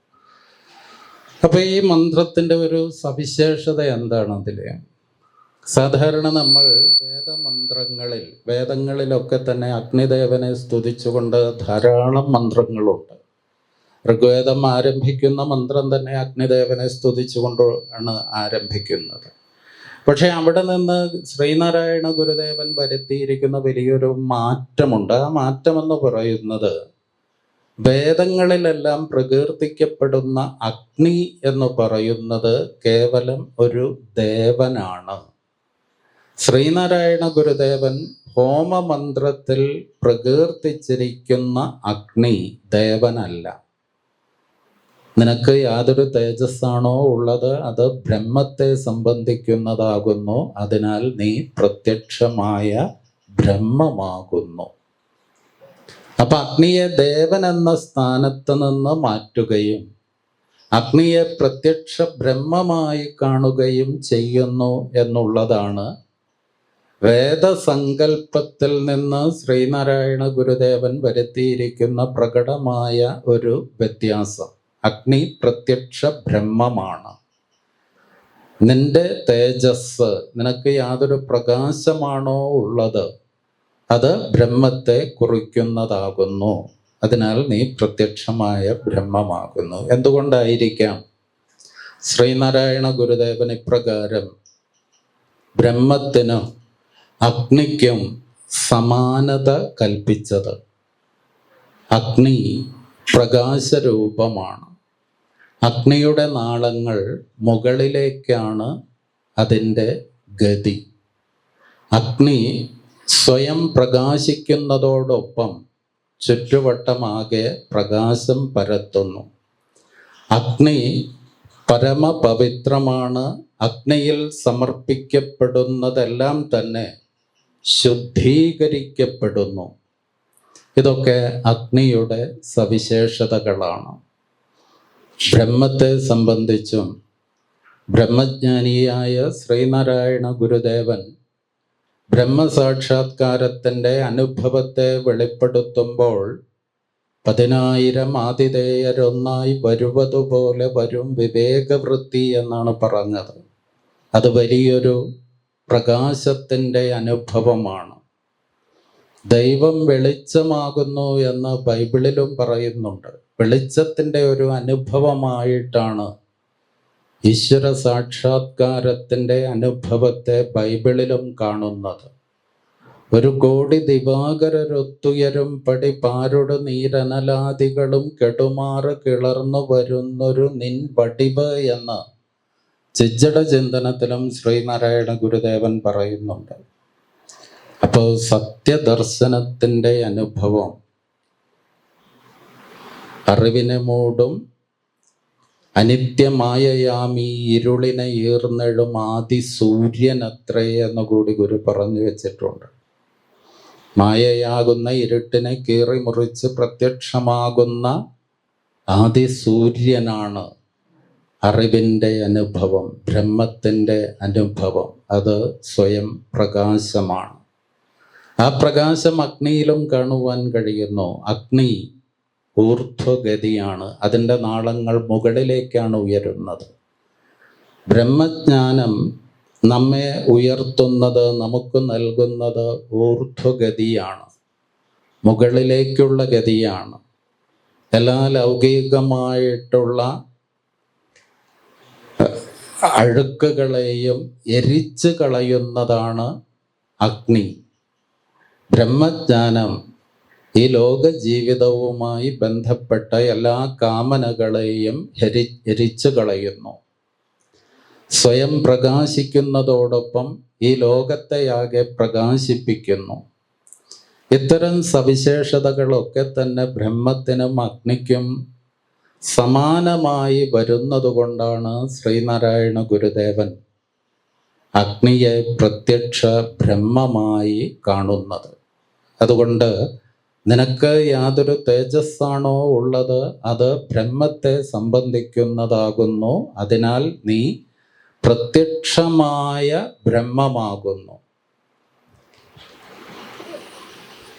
അപ്പൊ ഈ മന്ത്രത്തിന്റെ ഒരു സവിശേഷത എന്താണ്? അതില് സാധാരണ നമ്മൾ വേദങ്ങളിലൊക്കെ തന്നെ അഗ്നിദേവനെ സ്തുതിച്ചുകൊണ്ട് ധാരാളം മന്ത്രങ്ങളുണ്ട്. ഋഗ്വേദം ആരംഭിക്കുന്ന മന്ത്രം തന്നെ അഗ്നിദേവനെ സ്തുതിച്ചുകൊണ്ട് ആണ് ആരംഭിക്കുന്നത്. പക്ഷെ അവിടെ നിന്ന് ശ്രീനാരായണ ഗുരുദേവൻ വരുത്തിയിരിക്കുന്ന വലിയൊരു മാറ്റമുണ്ട്. ആ മാറ്റമെന്ന് പറയുന്നത് വേദങ്ങളിലെല്ലാം പ്രകീർത്തിക്കപ്പെടുന്ന അഗ്നി എന്ന് പറയുന്നത് കേവലം ഒരു ദേവനാണ്. ശ്രീനാരായണ ഗുരുദേവൻ ഹോമമന്ത്രത്തിൽ പ്രകീർത്തിച്ചിരിക്കുന്ന അഗ്നി ദേവനല്ല. നിനക്ക് യാതൊരു തേജസ്സാണോ ഉള്ളത്, അത് ബ്രഹ്മത്തെ സംബന്ധിക്കുന്നതാകുന്നു. അതിനാൽ നീ പ്രത്യക്ഷമായ ബ്രഹ്മമാകുന്നു. അപ്പൊ അഗ്നിയെ ദേവൻ എന്ന സ്ഥാനത്ത് നിന്ന് മാറ്റുകയും അഗ്നിയെ പ്രത്യക്ഷ ബ്രഹ്മമായി കാണുകയും ചെയ്യുന്നു എന്നുള്ളതാണ് വേദസങ്കല്പത്തിൽ നിന്ന് ശ്രീനാരായണ ഗുരുദേവൻ വരുത്തിയിരിക്കുന്ന പ്രകടമായ ഒരു വ്യത്യാസം. അഗ്നി പ്രത്യക്ഷ ബ്രഹ്മമാണ്. നിന്റെ തേജസ്, നിനക്ക് യാതൊരു പ്രകാശമാണോ ഉള്ളത്, അത് ബ്രഹ്മത്തെ കുറിക്കുന്നതാകുന്നു. അതിനാൽ നീ പ്രത്യക്ഷമായ ബ്രഹ്മമാകുന്നു. എന്തുകൊണ്ടായിരിക്കാം ശ്രീനാരായണ ഗുരുദേവൻ ഇപ്രകാരം ബ്രഹ്മത്തിനും അഗ്നിക്കും സമാനത കൽപ്പിച്ചത്? അഗ്നി പ്രകാശരൂപമാണ്. അഗ്നിയുടെ നാളങ്ങൾ മുകളിലേക്കാണ് അതിൻ്റെ ഗതി. അഗ്നി സ്വയം പ്രകാശിക്കുന്നതോടൊപ്പം ചുറ്റുവട്ടമാകെ പ്രകാശം പരത്തുന്നു. അഗ്നി പരമപവിത്രമാണ്. അഗ്നിയിൽ സമർപ്പിക്കപ്പെടുന്നതെല്ലാം തന്നെ ശുദ്ധീകരിക്കപ്പെടുന്നു. ഇതൊക്കെ അഗ്നിയുടെ സവിശേഷതകളാണ്. ബ്രഹ്മത്തെ സംബന്ധിച്ചും ബ്രഹ്മജ്ഞാനിയായ ശ്രീനാരായണ ഗുരുദേവൻ ബ്രഹ്മസാക്ഷാത്കാരത്തിൻ്റെ അനുഭവത്തെ വെളിപ്പെടുത്തുമ്പോൾ 10,000 ആതിഥേയരൊന്നായി വരുവതുപോലെ വരും വിവേകവൃത്തി എന്നാണ് പറഞ്ഞത്. അത് വലിയൊരു പ്രകാശത്തിൻ്റെ അനുഭവമാണ്. ദൈവം വെളിച്ചമാകുന്നു എന്ന് ബൈബിളിലും പറയുന്നുണ്ട്. വെളിച്ചത്തിൻ്റെ ഒരു അനുഭവമായിട്ടാണ് ഈശ്വര സാക്ഷാത്കാരത്തിൻ്റെ അനുഭവത്തെ ബൈബിളിലും കാണുന്നത്. 1,000,000 ദിവാകരരൊത്തുയരും പടി പാരുടെ നീരനലാദികളും കെടുമാറ് കിളർന്നു വരുന്നൊരു നിൻ വടിവ് എന്ന് ചിജ്ജട ചിന്തനത്തിലും ശ്രീനാരായണ ഗുരുദേവൻ പറയുന്നുണ്ട്. അപ്പോൾ സത്യദർശനത്തിൻ്റെ അനുഭവം അറിവിനെ മൂടും, അനിത്യമായയാമീ ഇരുളിനെ ഈർന്നെഴും ആദി സൂര്യനത്രേ എന്ന് കൂടി ഗുരു പറഞ്ഞു വെച്ചിട്ടുണ്ട്. മായയാകുന്ന ഇരുട്ടിനെ കീറി മുറിച്ച് പ്രത്യക്ഷമാകുന്ന ആദിസൂര്യനാണ് അറിവിൻ്റെ അനുഭവം, ബ്രഹ്മത്തിൻ്റെ അനുഭവം. അത് സ്വയം പ്രകാശമാണ്. ആ പ്രകാശം അഗ്നിയിലും കാണുവാൻ കഴിയുന്നു. അഗ്നി ഊർധ്വഗതിയാണ്, അതിൻ്റെ നാളങ്ങൾ മുകളിലേക്കാണ് ഉയരുന്നത്. ബ്രഹ്മജ്ഞാനം നമ്മെ ഉയർത്തുന്നത്, നമുക്ക് നൽകുന്നത് ഊർധ്വഗതിയാണ്, മുകളിലേക്കുള്ള ഗതിയാണ്. എല്ലാ ലൗകികമായിട്ടുള്ള അഴുക്കുകളെയും എരിച്ചു കളയുന്നതാണ് അഗ്നി. ബ്രഹ്മജ്ഞാനം ഈ ലോക ജീവിതവുമായി ബന്ധപ്പെട്ട എല്ലാ കാമനകളെയും എരിച്ചു കളയുന്നു. സ്വയം പ്രകാശിക്കുന്നതോടൊപ്പം ഈ ലോകത്തെയാകെ പ്രകാശിപ്പിക്കുന്നു. ഇത്തരം സവിശേഷതകളൊക്കെ തന്നെ ബ്രഹ്മത്തിനും അഗ്നിക്കും സമാനമായി വരുന്നതുകൊണ്ടാണ് ശ്രീനാരായണ ഗുരുദേവൻ അഗ്നിയെ പ്രത്യക്ഷ ബ്രഹ്മമായി കാണുന്നത്. അതുകൊണ്ട് നിനക്ക് യാതൊരു തേജസ്സാണോ ഉള്ളത്, അത് ബ്രഹ്മത്തെ സംബന്ധിക്കുന്നതാകുന്നു. അതിനാൽ നീ പ്രത്യക്ഷമായ ബ്രഹ്മമാകുന്നു.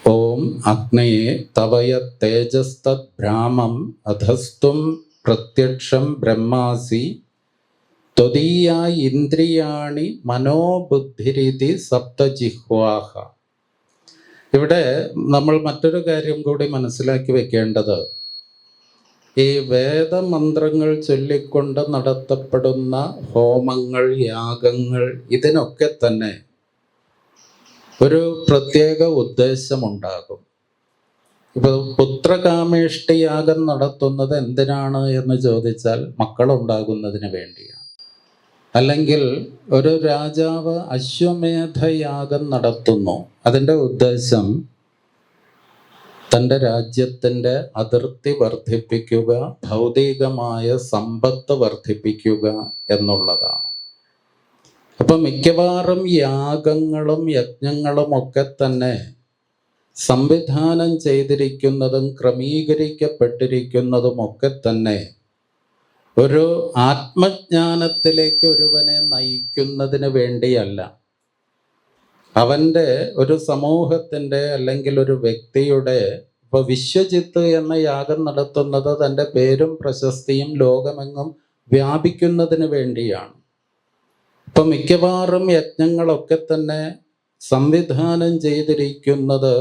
ഓം അഗ്നയെ തവയ തേജസ്തത് ഭ്രാമം അധസ്തും പ്രത്യക്ഷം ബ്രഹ്മാസി ത്വദീയ ഇന്ദ്രിയാണി മനോബുദ്ധിരിതി സപ്തജിഹ്വാഹ. ഇവിടെ നമ്മൾ മറ്റൊരു കാര്യം കൂടി മനസ്സിലാക്കി വെക്കേണ്ടത്, ഈ വേദമന്ത്രങ്ങൾ ചൊല്ലിക്കൊണ്ട് നടത്തപ്പെടുന്ന ഹോമങ്ങൾ, യാഗങ്ങൾ, ഇതിനൊക്കെ തന്നെ ഒരു പ്രത്യേക ഉദ്ദേശമുണ്ടാകും. ഇപ്പൊ പുത്രകാമേഷ്ടി യാഗം നടത്തുന്നത് എന്തിനാണ് എന്ന് ചോദിച്ചാൽ മക്കളുണ്ടാകുന്നതിന് വേണ്ടിയാണ്. അല്ലെങ്കിൽ ഒരു രാജാവ് അശ്വമേധയാഗം നടത്തുന്നു, അതിൻ്റെ ഉദ്ദേശം തൻ്റെ രാജ്യത്തിൻ്റെ അതിർത്തി വർദ്ധിപ്പിക്കുക, ഭൗതികമായ സമ്പത്ത് വർദ്ധിപ്പിക്കുക എന്നുള്ളതാണ്. അപ്പം മിക്കവാറും യാഗങ്ങളും യജ്ഞങ്ങളും ഒക്കെ തന്നെ സംവിധാനം ചെയ്തിരിക്കുന്നതും ക്രമീകരിക്കപ്പെട്ടിരിക്കുന്നതും ഒക്കെ തന്നെ ഒരു ആത്മജ്ഞാനത്തിലേക്ക് ഒരുവനെ നയിക്കുന്നതിന് വേണ്ടിയല്ല. അവൻ്റെ ഒരു സമൂഹത്തിൻ്റെ അല്ലെങ്കിൽ ഒരു വ്യക്തിയുടെ, ഇപ്പോൾ വിശ്വജിത്ത് എന്ന യാഗം നടത്തുന്നത് തൻ്റെ പേരും പ്രശസ്തിയും ലോകമെങ്ങും വ്യാപിക്കുന്നതിന് വേണ്ടിയാണ്. ഇപ്പം മിക്കവാറും യജ്ഞങ്ങളൊക്കെ തന്നെ സംവിധാനം ചെയ്തിരിക്കുന്നത്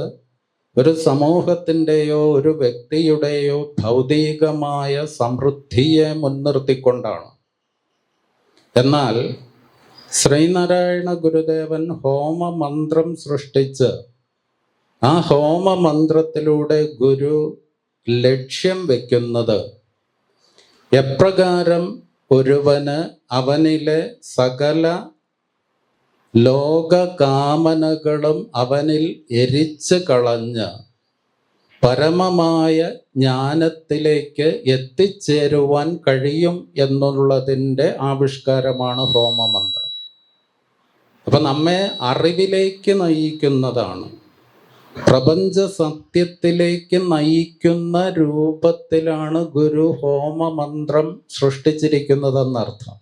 ഒരു സമൂഹത്തിൻ്റെയോ ഒരു വ്യക്തിയുടെയോ ഭൗതികമായ സമൃദ്ധിയെ മുൻനിർത്തിക്കൊണ്ടാണ്. എന്നാൽ ശ്രീനാരായണ ഗുരുദേവൻ ഹോമമന്ത്രം സൃഷ്ടിച്ച് ആ ഹോമമന്ത്രത്തിലൂടെ ഗുരു ലക്ഷ്യം വയ്ക്കുന്നത് എപ്രകാരം ഒരുവന് അവനിലെ സകല ലോകകാമനകളും അവനിൽ എരിച്ചു കളഞ്ഞ് പരമമായ ജ്ഞാനത്തിലേക്ക് എത്തിച്ചേരുവാൻ കഴിയും എന്നുള്ളതിൻ്റെ ആവിഷ്കാരമാണ് ഹോമമന്ത്രം. അപ്പം നമ്മെ അറിവിലേക്ക് നയിക്കുന്നതാണ്, പ്രപഞ്ച സത്യത്തിലേക്ക് നയിക്കുന്ന രൂപത്തിലാണ് ഗുരു ഹോമമന്ത്രം സൃഷ്ടിച്ചിരിക്കുന്നതെന്നർത്ഥം.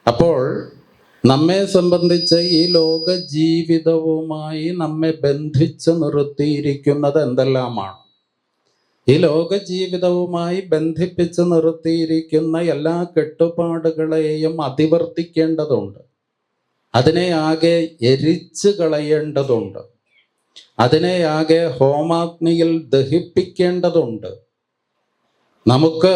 അപ്പോൾ നമ്മെ സംബന്ധിച്ച് ഈ ലോക ജീവിതവുമായി നമ്മെ ബന്ധിച്ച് നിർത്തിയിരിക്കുന്നത് എന്തെല്ലാമാണ്? ഈ ലോക ജീവിതവുമായി ബന്ധിപ്പിച്ച് നിർത്തിയിരിക്കുന്ന എല്ലാ കെട്ടുപാടുകളെയും അതിവർത്തിക്കേണ്ടതുണ്ട്. അതിനെ ആകെ എരിച്ചു കളയേണ്ടതുണ്ട്. അതിനെ ആകെ ഹോമാഗ്നിയിൽ ദഹിപ്പിക്കേണ്ടതുണ്ട്. നമുക്ക്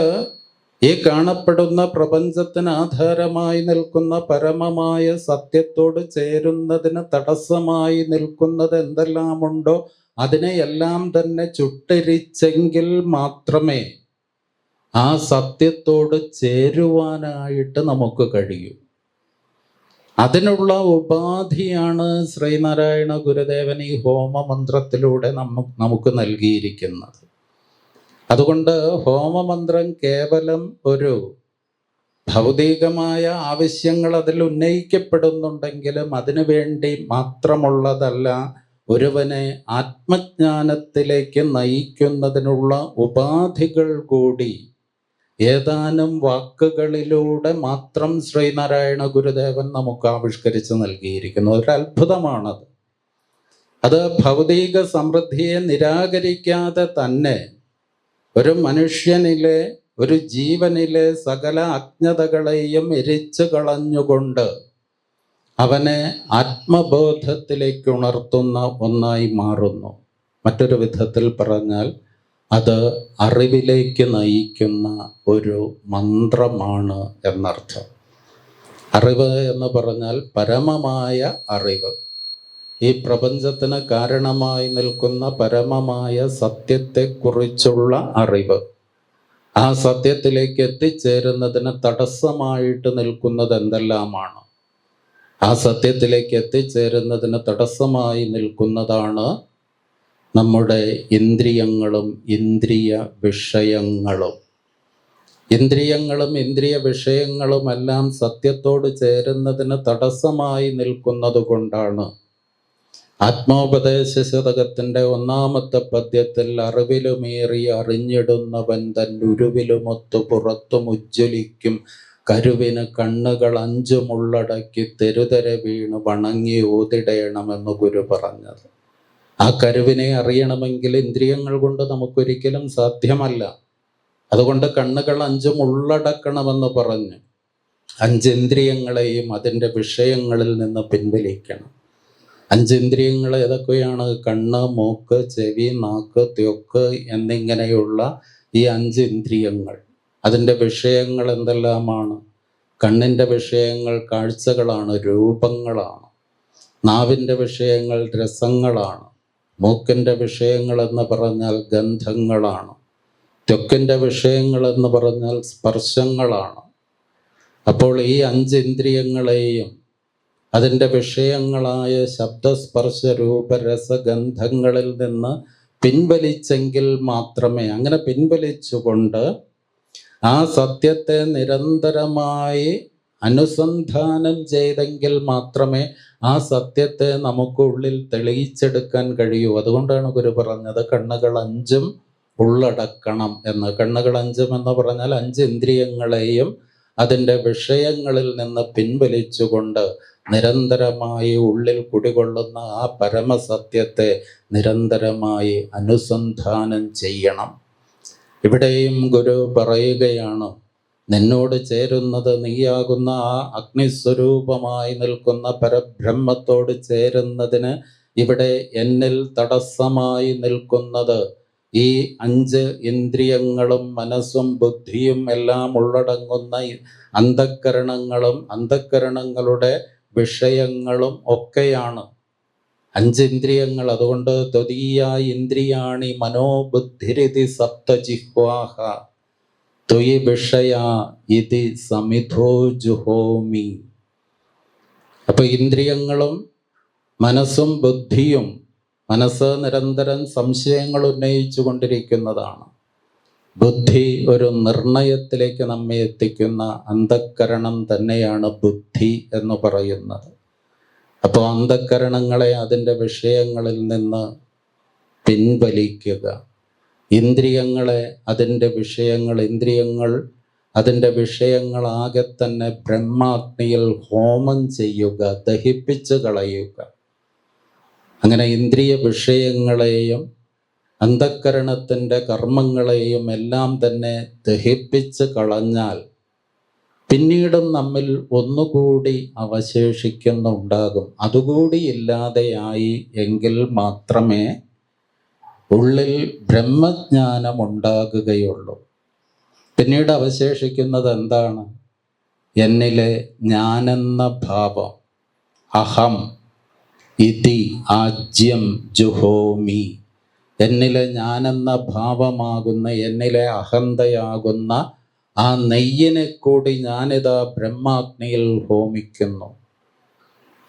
ഈ കാണപ്പെടുന്ന പ്രപഞ്ചത്തിന് ആധാരമായി നിൽക്കുന്ന പരമമായ സത്യത്തോട് ചേരുന്നതിന് തടസ്സമായി നിൽക്കുന്നത് എന്തെല്ലാമുണ്ടോ അതിനെയെല്ലാം തന്നെ ചുട്ടരിച്ചെങ്കിൽ മാത്രമേ ആ സത്യത്തോട് ചേരുവാനായിട്ട് നമുക്ക് കഴിയൂ. അതിനുള്ള ഉപാധിയാണ് ശ്രീനാരായണ ഗുരുദേവൻ ഈ ഹോമമന്ത്രത്തിലൂടെ നമുക്ക് നൽകിയിരിക്കുന്നത്. അതുകൊണ്ട് ഹോമമന്ത്രം കേവലം ഒരു ഭൗതികമായ ആവശ്യങ്ങൾ അതിൽ ഉന്നയിക്കപ്പെടുന്നുണ്ടെങ്കിലും അതിനു വേണ്ടി മാത്രമുള്ളതല്ല. ഒരുവനെ ആത്മജ്ഞാനത്തിലേക്ക് നയിക്കുന്നതിനുള്ള ഉപാധികൾ കൂടി ഏതാനും വാക്കുകളിലൂടെ മാത്രം ശ്രീനാരായണ ഗുരുദേവൻ നമുക്ക് ആവിഷ്കരിച്ച് നൽകിയിരിക്കുന്നു. ഒരത്ഭുതമാണത്. അത് ഭൗതിക സമൃദ്ധിയെ നിരാകരിക്കാതെ തന്നെ ഒരു മനുഷ്യനിലെ, ഒരു ജീവനിലെ സകല അജ്ഞതകളെയും എരിച്ചു കളഞ്ഞുകൊണ്ട് അവനെ ആത്മബോധത്തിലേക്ക് ഉണർത്തുന്ന ഒന്നായി മാറുന്നു. മറ്റൊരു വിധത്തിൽ പറഞ്ഞാൽ അത് അറിവിലേക്ക് നയിക്കുന്ന ഒരു മന്ത്രമാണ് എന്നർത്ഥം. അറിവ് എന്ന് പറഞ്ഞാൽ പരമമായ അറിവ്, ഈ പ്രപഞ്ചത്തിന് കാരണമായി നിൽക്കുന്ന പരമമായ സത്യത്തെക്കുറിച്ചുള്ള അറിവ്. ആ സത്യത്തിലേക്ക് എത്തിച്ചേരുന്നതിന് തടസ്സമായിട്ട് നിൽക്കുന്നത് എന്തെല്ലാമാണ്? ആ സത്യത്തിലേക്ക് എത്തിച്ചേരുന്നതിന് തടസ്സമായി നിൽക്കുന്നതാണ് നമ്മുടെ ഇന്ദ്രിയങ്ങളും ഇന്ദ്രിയ വിഷയങ്ങളും. ഇന്ദ്രിയങ്ങളും ഇന്ദ്രിയ വിഷയങ്ങളുമെല്ലാം സത്യത്തോട് ചേരുന്നതിന് തടസ്സമായി നിൽക്കുന്നത് കൊണ്ടാണ് ആത്മോപദേശ ശതകത്തിൻ്റെ 1-ാമത്തെ പദ്യത്തിൽ അറിവിലുമേറി അറിഞ്ഞിടുന്നവൻ തന്നുരുവിലുമൊത്തു പുറത്തും ഉജ്ജ്വലിക്കും കരുവിന് കണ്ണുകൾ 5 തെരുതര വീണ് വണങ്ങി ഓതിടയണമെന്ന് ഗുരു പറഞ്ഞത്. ആ കരുവിനെ അറിയണമെങ്കിൽ ഇന്ദ്രിയങ്ങൾ കൊണ്ട് നമുക്കൊരിക്കലും സാധ്യമല്ല. അതുകൊണ്ട് കണ്ണുകൾ 5 പറഞ്ഞു. 5 ഇന്ദ്രിയങ്ങളെയും അതിൻ്റെ വിഷയങ്ങളിൽ നിന്ന് പിൻവലിക്കണം. 5 ഇന്ദ്രിയങ്ങൾ ഏതൊക്കെയാണ്? കണ്ണ്, മൂക്ക്, ചെവി, നാക്ക്, ത്വക്ക് എന്നിങ്ങനെയുള്ള ഈ 5 ഇന്ദ്രിയങ്ങൾ. അതിൻ്റെ വിഷയങ്ങൾ എന്തെല്ലാമാണ്? കണ്ണിൻ്റെ വിഷയങ്ങൾ കാഴ്ചകളാണ്, രൂപങ്ങളാണ്. നാവിൻ്റെ വിഷയങ്ങൾ രസങ്ങളാണ്. മൂക്കിൻ്റെ വിഷയങ്ങൾ എന്ന് പറഞ്ഞാൽ ഗന്ധങ്ങളാണ്. ത്വക്കിൻ്റെ വിഷയങ്ങൾ എന്ന് പറഞ്ഞാൽ സ്പർശങ്ങളാണ്. അപ്പോൾ ഈ 5 ഇന്ദ്രിയങ്ങളെയും അതിൻ്റെ വിഷയങ്ങളായ ശബ്ദസ്പർശ രൂപ രസഗന്ധങ്ങളിൽ നിന്ന് പിൻവലിച്ചെങ്കിൽ മാത്രമേ, അങ്ങനെ പിൻവലിച്ചുകൊണ്ട് ആ സത്യത്തെ നിരന്തരമായി അനുസന്ധാനം ചെയ്തെങ്കിൽ മാത്രമേ ആ സത്യത്തെ നമുക്കുള്ളിൽ തെളിയിച്ചെടുക്കാൻ കഴിയൂ. അതുകൊണ്ടാണ് ഗുരു പറഞ്ഞത് കണ്ണുകൾ 5 ഉള്ളടക്കണം എന്ന്. കണ്ണുകൾ 5 എന്ന് പറഞ്ഞാൽ 5 ഇന്ദ്രിയങ്ങളെയും അതിൻ്റെ വിഷയങ്ങളിൽ നിന്ന് പിൻവലിച്ചുകൊണ്ട് നിരന്തരമായി ഉള്ളിൽ കുടികൊള്ളുന്ന ആ പരമസത്യത്തെ നിരന്തരമായി അനുസന്ധാനം ചെയ്യണം. ഇവിടെയും ഗുരു പറയുകയാണ്, നിന്നോട് ചേരുന്നത് നീയാകുന്ന ആ അഗ്നിസ്വരൂപമായി നിൽക്കുന്ന പരബ്രഹ്മത്തോട് ചേരുന്നതിന് ഇവിടെ എന്നിൽ തടസ്സമായി നിൽക്കുന്നത് ഈ 5 ഇന്ദ്രിയങ്ങളും മനസ്സും ബുദ്ധിയും എല്ലാം ഉള്ളടങ്ങുന്ന അന്ധക്കരണങ്ങളും അന്ധക്കരണങ്ങളുടെ വിഷയങ്ങളും ഒക്കെയാണ്. 5 ഇന്ദ്രിയങ്ങൾ. അതുകൊണ്ട് ത്വദീയ ഇന്ദ്രിയാണി മനോബുദ്ധിരിതി സപ്തജിഹ്വാഹ ത്വയി വിഷയ ഇതി സമിധോ ജുഹോമി. അപ്പൊ ഇന്ദ്രിയങ്ങളും മനസ്സും ബുദ്ധിയും, മനസ്സ് നിരന്തരം സംശയങ്ങൾ ഉന്നയിച്ചു കൊണ്ടിരിക്കുന്നതാണ്. ബുദ്ധി ഒരു നിർണയത്തിലേക്ക് നമ്മെ എത്തിക്കുന്ന അന്ധക്കരണം തന്നെയാണ് ബുദ്ധി എന്ന് പറയുന്നത്. അപ്പോൾ അന്ധക്കരണങ്ങളെ അതിൻ്റെ വിഷയങ്ങളിൽ നിന്ന് പിൻവലിക്കുക, ഇന്ദ്രിയങ്ങളെ അതിൻ്റെ വിഷയങ്ങൾ, ഇന്ദ്രിയങ്ങൾ അതിൻ്റെ വിഷയങ്ങളാകെ തന്നെ ബ്രഹ്മാഗ്നിയിൽ ഹോമം ചെയ്യുക, ദഹിപ്പിച്ച് കളയുക. അങ്ങനെ ഇന്ദ്രിയ വിഷയങ്ങളെയും അന്ധക്കരണത്തിൻ്റെ കർമ്മങ്ങളെയും എല്ലാം തന്നെ ദഹിപ്പിച്ച് കളഞ്ഞാൽ പിന്നീടും നമ്മിൽ ഒന്നുകൂടി അവശേഷിക്കുന്നുണ്ടാകും. അതുകൂടി ഇല്ലാതെയായി എങ്കിൽ മാത്രമേ ഉള്ളിൽ ബ്രഹ്മജ്ഞാനം ഉണ്ടാകുകയുള്ളൂ. പിന്നീട് അവശേഷിക്കുന്നത് എന്താണ്? എന്നിലെ ഞാനെന്ന ഭാവം, അഹം ഇതി ആജ്യം ജുഹോമി. എന്നിലെ ഞാനെന്ന ഭാവമാകുന്ന, എന്നിലെ അഹന്തയാകുന്ന ആ നെയ്യിനെ കൂടി ഞാനിതാ ബ്രഹ്മാഗ്നിയിൽ ഹോമിക്കുന്നു.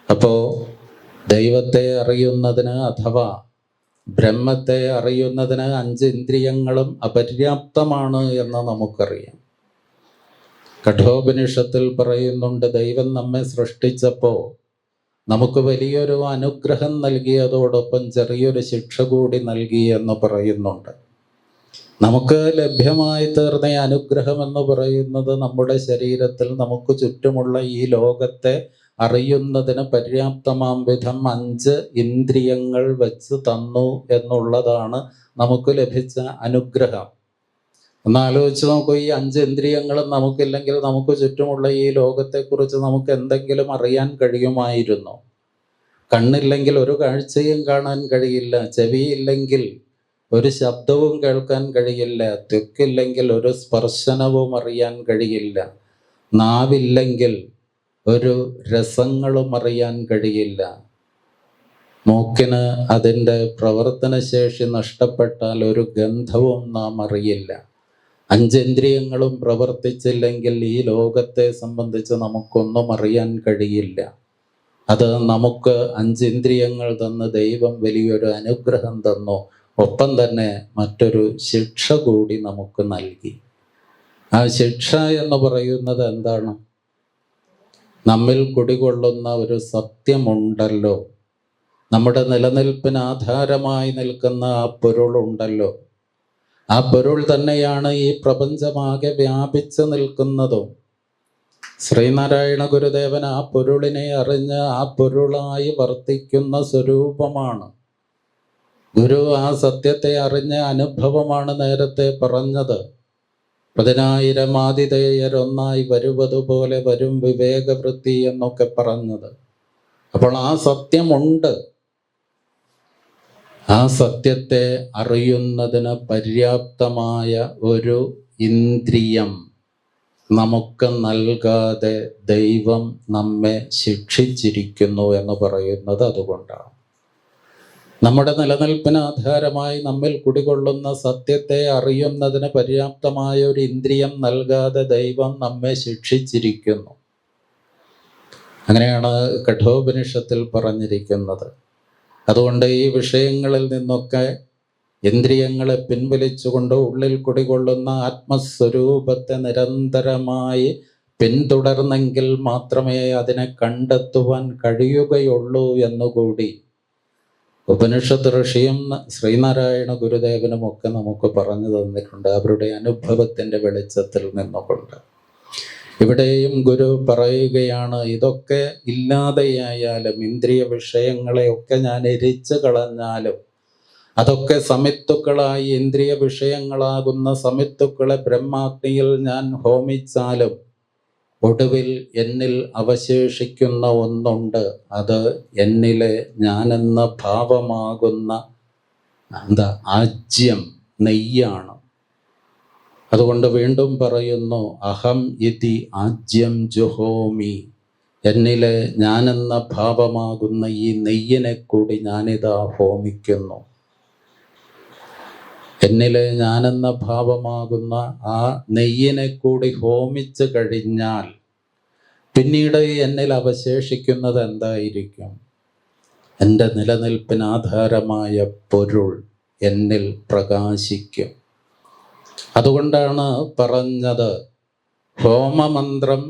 അപ്പോൾ ദൈവത്തെ അറിയുന്നതിന് അഥവാ ബ്രഹ്മത്തെ അറിയുന്നതിന് 5 ഇന്ദ്രിയങ്ങളും അപര്യാപ്തമാണ് എന്ന് നമുക്കറിയാം. കഠോപനിഷത്തിൽ പറയുന്നുണ്ട്, ദൈവം നമ്മെ സൃഷ്ടിച്ചപ്പോൾ നമുക്ക് വലിയൊരു അനുഗ്രഹം നൽകിയതോടൊപ്പം ചെറിയൊരു ശിക്ഷ കൂടി നൽകി എന്ന് പറയുന്നുണ്ട്. നമുക്ക് ലഭ്യമായി തീർന്ന ഈ അനുഗ്രഹം എന്ന് പറയുന്നത് നമ്മുടെ ശരീരത്തിൽ നമുക്ക് ചുറ്റുമുള്ള ഈ ലോകത്തെ അറിയുന്നതിന് പര്യാപ്തമാം വിധം 5 ഇന്ദ്രിയങ്ങൾ വെച്ച് തന്നു എന്നുള്ളതാണ് നമുക്ക് ലഭിച്ച അനുഗ്രഹം. ഒന്നാലോചിച്ച് നോക്കൂ, ഈ 5 ഇന്ദ്രിയങ്ങളും നമുക്കില്ലെങ്കിൽ നമുക്ക് ചുറ്റുമുള്ള ഈ ലോകത്തെക്കുറിച്ച് നമുക്ക് എന്തെങ്കിലും അറിയാൻ കഴിയുമായിരുന്നു? കണ്ണില്ലെങ്കിൽ ഒരു കാഴ്ചയും കാണാൻ കഴിയില്ല, ചെവിയില്ലെങ്കിൽ ഒരു ശബ്ദവും കേൾക്കാൻ കഴിയില്ല, ത്വക്കില്ലെങ്കിൽ ഒരു സ്പർശനവും അറിയാൻ കഴിയില്ല, നാവില്ലെങ്കിൽ ഒരു രസങ്ങളും അറിയാൻ കഴിയില്ല, മൂക്കിന് അതിൻ്റെ പ്രവർത്തനശേഷി നഷ്ടപ്പെട്ടാൽ ഒരു ഗന്ധവും നാം അറിയില്ല. 5 ഇന്ദ്രിയങ്ങളും പ്രവർത്തിച്ചില്ലെങ്കിൽ ഈ ലോകത്തെ സംബന്ധിച്ച് നമുക്കൊന്നും അറിയാൻ കഴിയില്ല. അത് നമുക്ക് 5 ഇന്ദ്രിയങ്ങൾ തന്ന് ദൈവം വലിയൊരു അനുഗ്രഹം തന്നു. ഒപ്പം തന്നെ മറ്റൊരു ശിക്ഷ കൂടി നമുക്ക് നൽകി. ആ ശിക്ഷ എന്ന് പറയുന്നത് എന്താണ്? നമ്മിൽ കുടികൊള്ളുന്ന ഒരു സത്യമുണ്ടല്ലോ, നമ്മുടെ നിലനിൽപ്പിന് ആധാരമായി നിൽക്കുന്ന ആ പൊരുളുണ്ടല്ലോ, ആ പൊരുൾ തന്നെയാണ് ഈ പ്രപഞ്ചമാകെ വ്യാപിച്ചു നിൽക്കുന്നതും. ശ്രീനാരായണ ഗുരുദേവൻ ആ പൊരുളിനെ അറിഞ്ഞ് ആ പൊരുളായി വർത്തിക്കുന്ന സ്വരൂപമാണ്. ഗുരു ആ സത്യത്തെ അറിഞ്ഞ അനുഭവമാണ് നേരത്തെ പറഞ്ഞത്. 10,000 ആതിഥേയരൊന്നായി വരുവതുപോലെ വരും വിവേകവൃത്തി എന്നൊക്കെ പറഞ്ഞത്. അപ്പോൾ ആ സത്യമുണ്ട്. ആ സത്യത്തെ അറിയുന്നതിന് പര്യാപ്തമായ ഒരു ഇന്ദ്രിയം നമുക്ക് നൽകാതെ ദൈവം നമ്മെ ശിക്ഷിച്ചിരിക്കുന്നു എന്ന് പറയുന്നത് അതുകൊണ്ടാണ്. നമ്മുടെ നിലനിൽപ്പിന് ആധാരമായി നമ്മിൽ കുടികൊള്ളുന്ന സത്യത്തെ അറിയുന്നതിന് പര്യാപ്തമായ ഒരു ഇന്ദ്രിയം നൽകാതെ ദൈവം നമ്മെ ശിക്ഷിച്ചിരിക്കുന്നു. അങ്ങനെയാണ് കഠോപനിഷത്തിൽ പറഞ്ഞിരിക്കുന്നത്. അതുകൊണ്ട് ഈ വിഷയങ്ങളിൽ നിന്നൊക്കെ ഇന്ദ്രിയങ്ങളെ പിൻവലിച്ചുകൊണ്ട് ഉള്ളിൽ കുടികൊള്ളുന്ന ആത്മസ്വരൂപത്തെ നിരന്തരമായി പിന്തുടർന്നെങ്കിൽ മാത്രമേ അതിനെ കണ്ടെത്തുവാൻ കഴിയുകയുള്ളൂ എന്നുകൂടി ഉപനിഷത്ത് ഋഷിയും ശ്രീനാരായണ ഗുരുദേവനും ഒക്കെ നമുക്ക് പറഞ്ഞു തന്നിട്ടുണ്ട്, അവരുടെ അനുഭവത്തിൻ്റെ വെളിച്ചത്തിൽ നിന്നുകൊണ്ട്. ഇവിടെയും ഗുരു പറയുകയാണ്, ഇതൊക്കെ ഇല്ലാതെയായാലും, ഇന്ദ്രിയ വിഷയങ്ങളെയൊക്കെ ഞാൻ എരിച്ചു കളഞ്ഞാലും, അതൊക്കെ സമിത്തുക്കളായി ഇന്ദ്രിയ വിഷയങ്ങളാകുന്ന സമിത്തുക്കളെ ബ്രഹ്മാഗ്നിയിൽ ഞാൻ ഹോമിച്ചാലും ഒടുവിൽ എന്നിൽ അവശേഷിക്കുന്ന ഒന്നുണ്ട്. അത് എന്നിലെ ഞാനെന്ന ഭാവമാകുന്ന ആജ്യം, നെയ്യാണ്. അതുകൊണ്ട് വീണ്ടും പറയുന്നു, അഹം ഇതി ആജ്യം ജുഹോമി. എന്നിലെ ഞാനെന്ന ഭാവമാകുന്ന ഈ നെയ്യിനെ കൂടി ഞാനിതാ ഹോമിക്കുന്നു. എന്നിലെ ഞാനെന്ന ഭാവമാകുന്ന ആ നെയ്യിനെ കൂടി ഹോമിച്ചു കഴിഞ്ഞാൽ പിന്നീട് എന്നിൽ അവശേഷിക്കുന്നത് എന്തായിരിക്കും? എൻ്റെ നിലനിൽപ്പിന് ആധാരമായ പൊരുൾ എന്നിൽ പ്രകാശിക്കും. അതുകൊണ്ടാണ് പറഞ്ഞത്, ഹോമമന്ത്രം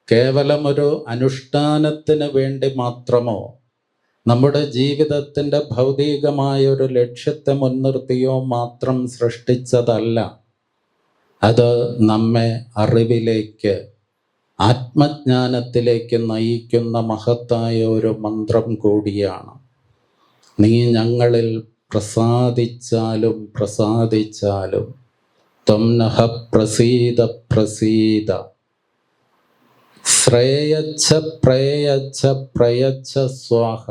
കേവലമൊരു അനുഷ്ഠാനത്തിന് വേണ്ടി മാത്രമോ നമ്മുടെ ജീവിതത്തിൻ്റെ ഭൗതികമായ ഒരു ലക്ഷ്യത്തെ മുൻനിർത്തിയോ മാത്രം സൃഷ്ടിച്ചതല്ല. അത് നമ്മെ അറിവിലേക്ക്, ആത്മജ്ഞാനത്തിലേക്ക് നയിക്കുന്ന മഹത്തായ ഒരു മന്ത്രം കൂടിയാണ്. നീ ഞങ്ങളിൽ പ്രസാദിച്ചാലും പ്രസാദിച്ചാലും ത്വം നഃ പ്രസീദ പ്രസീദ ശ്രേയച്ഛ പ്രേയച്ഛ പ്രയച്ഛ സ്വാഹ.